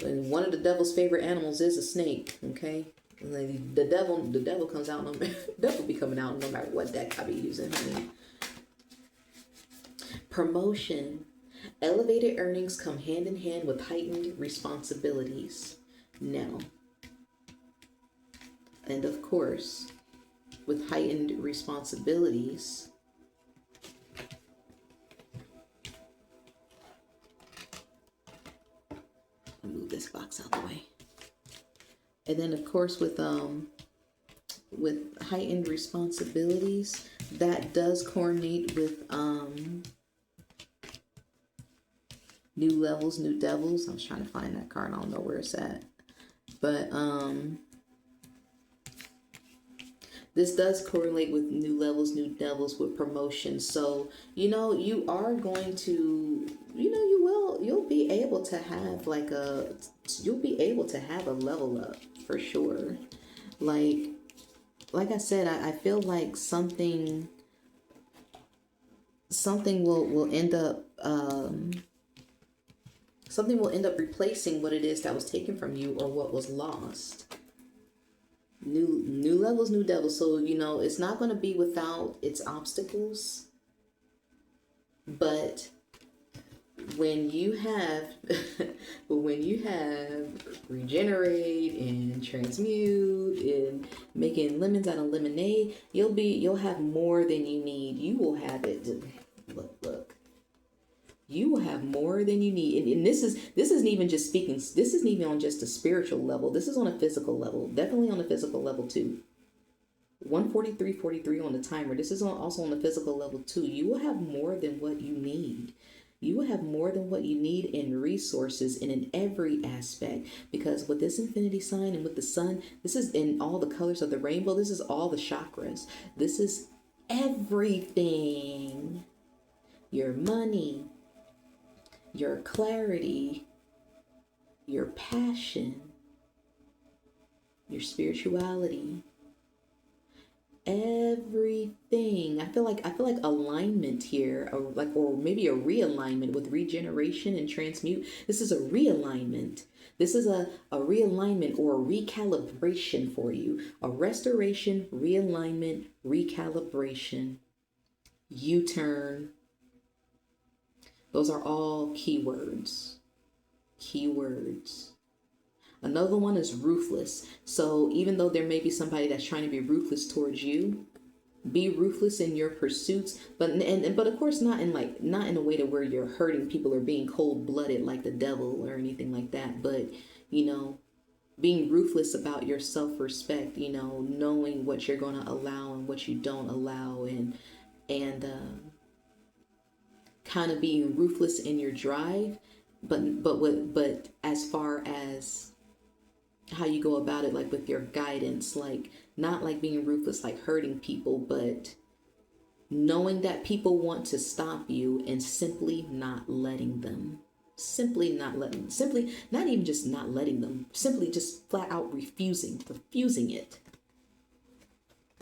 And one of the devil's favorite animals is a snake, okay? The devil comes out. The devil be coming out no matter what deck I be using, honey. Promotion. Elevated earnings come hand in hand with heightened responsibilities. Now, and of course, with heightened responsibilities, I'll move this box out of the way. And then, of course, with heightened responsibilities, that does coordinate with new levels, new devils. I was trying to find that card. I don't know where it's at. But this does correlate with new levels, new devils, with promotion. So, you are going to, you'll be able to have a level up for sure. Like I said, I feel like something will end up, something will end up replacing what it is that was taken from you or what was lost. New levels, new devils. So, it's not going to be without its obstacles. But when you have regenerate and transmute and making lemons out of lemonade, you'll have more than you need. You will have it. Look. You will have more than you need. And this isn't even just speaking. This isn't even on just a spiritual level. This is on a physical level. Definitely on a physical level too. 143.43 on the timer. This is also on the physical level too. You will have more than what you need. You will have more than what you need in resources and in every aspect. Because with this infinity sign and with the sun, this is in all the colors of the rainbow. This is all the chakras. This is everything. Your money, your clarity, your passion, your spirituality, everything. I feel like alignment here, or maybe a realignment with regeneration and transmute. This is a realignment. This is a realignment or a recalibration for you. A restoration, realignment, recalibration, U-turn. Those are all keywords. Keywords. Another one is ruthless. So even though there may be somebody that's trying to be ruthless towards you, be ruthless in your pursuits, but of course not in a way to where you're hurting people or being cold-blooded like the devil or anything like that. But being ruthless about your self-respect. Knowing what you're going to allow and what you don't allow, and kind of being ruthless in your drive, but as far as how you go about it, like with your guidance, like not like being ruthless, like hurting people, but knowing that people want to stop you and simply not letting them. Simply not letting, simply not even just not letting them, simply just flat out refusing it.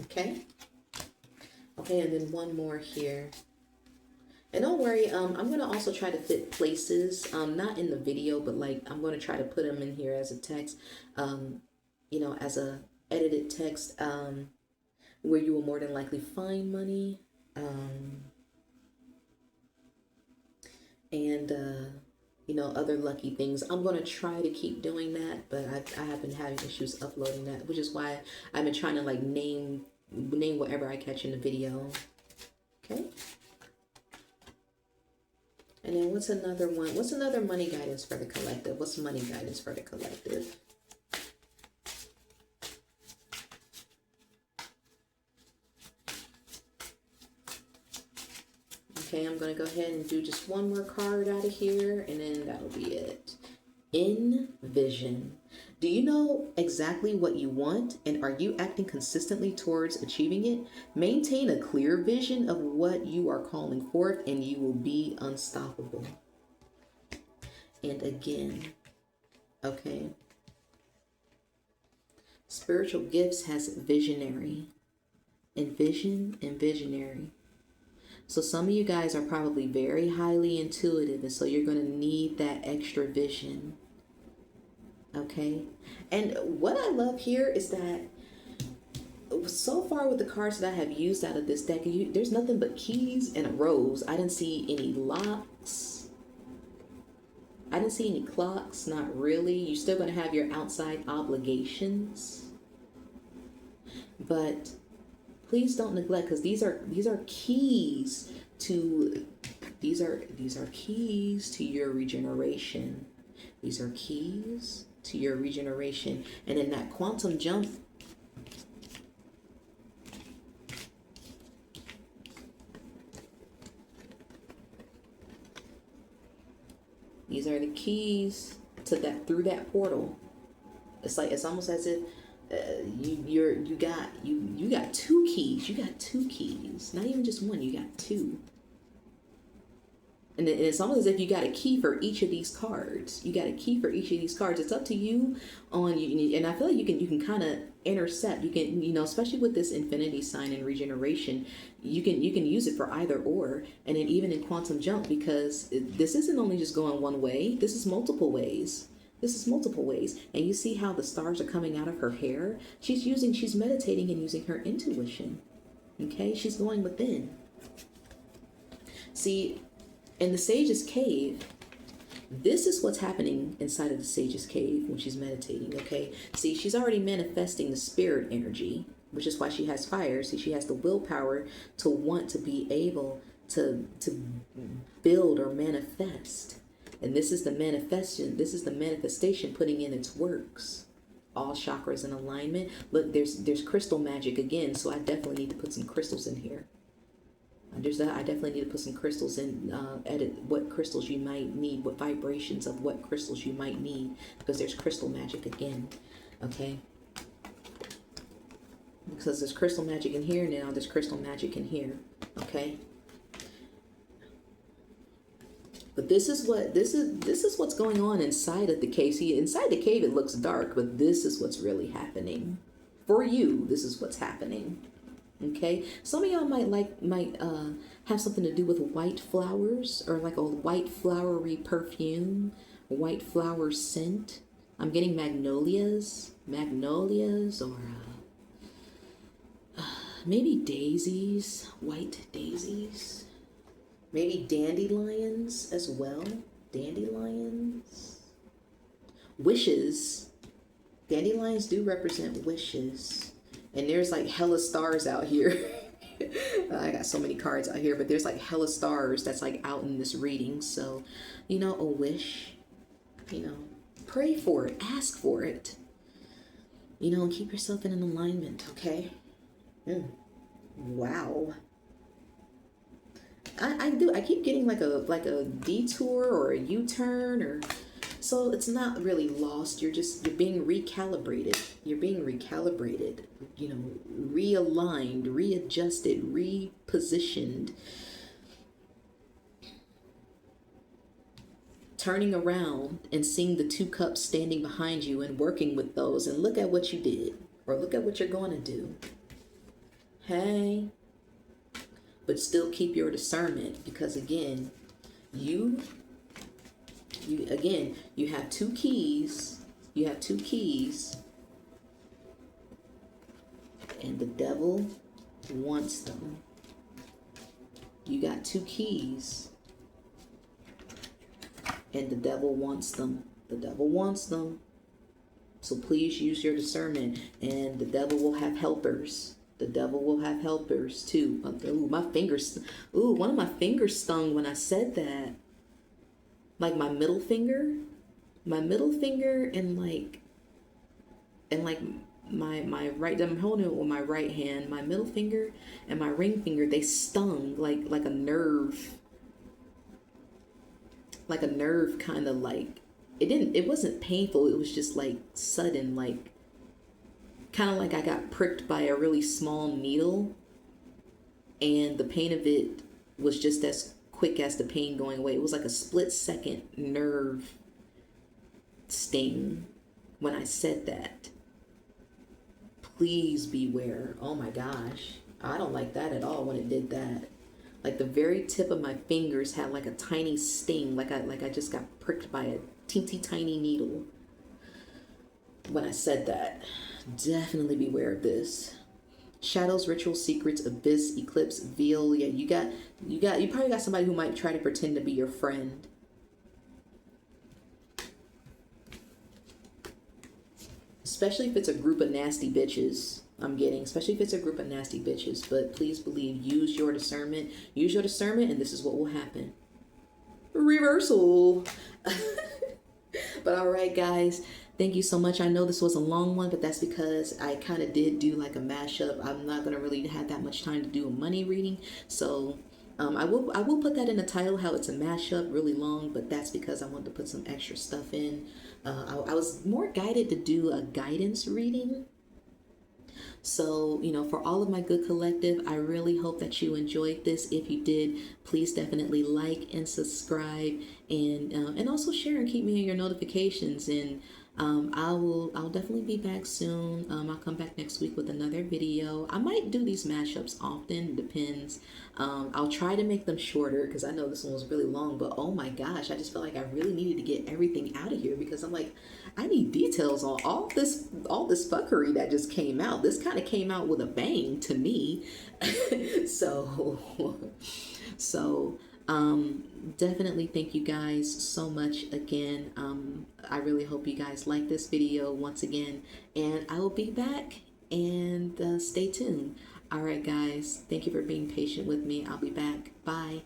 Okay? Okay, and then one more here. And don't worry, I'm going to also try to fit places, not in the video, but like I'm going to try to put them in here as a text, you know, as a edited text, where you will more than likely find money, and, you know, other lucky things. I'm going to try to keep doing that, but I have been having issues uploading that, which is why I've been trying to like name whatever I catch in the video. Okay. And then what's another one? What's another money guidance for the collective? What's money guidance for the collective? Okay, I'm going to go ahead and do just one more card out of here, and then that'll be it. Envision. Do you know exactly what you want, and are you acting consistently towards achieving it? Maintain a clear vision of what you are calling forth, and you will be unstoppable. And again, okay. Spiritual gifts has visionary. Envision and visionary. So some of you guys are probably very highly intuitive, and so you're going to need that extra vision. Okay? And what I love here is that so far with the cards that I have used out of this deck, there's nothing but keys and a rose. I didn't see any locks. I didn't see any clocks, not really. You're still going to have your outside obligations. But please don't neglect, because these are keys to these are keys to your regeneration. These are keys to your regeneration. And in that quantum jump, these are the keys to that, through that portal. It's like, it's almost as if you got two keys. You got two keys, not even just one. You got two. And it's almost as if you got a key for each of these cards. You got a key for each of these cards. It's up to you on you, and I feel like you can kind of intercept. You can, you know, especially with this infinity sign and regeneration, you can use it for either or. And then even in quantum jump, because this isn't only just going one way. This is multiple ways. This is multiple ways. And you see how the stars are coming out of her hair? She's meditating and using her intuition. Okay? She's going within. See, in the Sage's Cave, this is what's happening inside of the Sage's Cave when she's meditating, okay? See, she's already manifesting the spirit energy, which is why she has fire. See, she has the willpower to want to be able to build or manifest. And this is the manifestation putting in its works. All chakras in alignment. Look, there's crystal magic again, so I definitely need to put some crystals in here. I definitely need to put some crystals in, edit what crystals you might need, what vibrations of what crystals you might need, because there's crystal magic again, okay? Because there's crystal magic in here now, there's crystal magic in here, okay? But this is what's going on inside of the cave. See, inside the cave it looks dark, but this is what's really happening. For you, this is what's happening. Okay, some of y'all might have something to do with white flowers, or like a white flowery perfume, white flower scent. I'm getting magnolias, or maybe daisies, white daisies, maybe dandelions as well. Dandelions, wishes. Dandelions do represent wishes. And there's like hella stars out here. I got so many cards out here, but there's like hella stars that's like out in this reading. So, you know, a wish, you know, pray for it, ask for it, you know, and keep yourself in an alignment, okay? Wow. I keep getting like a detour or a U-turn or So it's not really lost. You're being recalibrated. You're being recalibrated, you know, realigned, readjusted, repositioned, turning around and seeing the two cups standing behind you and working with those, and look at what you did, or look at what you're going to do. Hey, but still keep your discernment, because again, you have two keys. You have two keys, and the devil wants them. You got two keys, and the devil wants them. The devil wants them. So please use your discernment, and the devil will have helpers. The devil will have helpers too. Ooh, my fingers. Ooh, one of my fingers stung when I said that. Like my middle finger, and my right. I'm holding it with my right hand. My middle finger and my ring finger, they stung like a nerve. Like a nerve, kind of like it wasn't painful. It was just like sudden, like kind of like I got pricked by a really small needle, and the pain of it was just as quick as the pain going away. It was like a split-second nerve sting when I said that. Please beware. Oh my gosh. I don't like that at all when it did that. Like the very tip of my fingers had like a tiny sting, like I just got pricked by a teensy tiny needle when I said that. Definitely beware of this. Shadows, ritual, secrets, abyss, eclipse, veil. Yeah, you probably got somebody who might try to pretend to be your friend. Especially if it's a group of nasty bitches. Especially if it's a group of nasty bitches. But please believe, use your discernment, and this is what will happen. Reversal. But all right, guys. Thank you so much. I know this was a long one, but that's because I kind of did do like a mashup. I'm not going to really have that much time to do a money reading. So I will put that in the title, how it's a mashup, really long, but that's because I wanted to put some extra stuff in. I was more guided to do a guidance reading. So, you know, for all of my good collective, I really hope that you enjoyed this. If you did, please definitely like and subscribe, and also share and keep me in your notifications. And I'll definitely be back soon. I'll come back next week with another video. I might do these mashups often, depends. I'll try to make them shorter because I know this one was really long, but oh my gosh, I just felt like I really needed to get everything out of here, because I'm like, I need details on all this fuckery that just came out. This kind of came out with a bang to me. so definitely thank you guys so much again. I really hope you guys like this video once again, and I will be back, and stay tuned. All right, guys, thank you for being patient with me. I'll be back. Bye.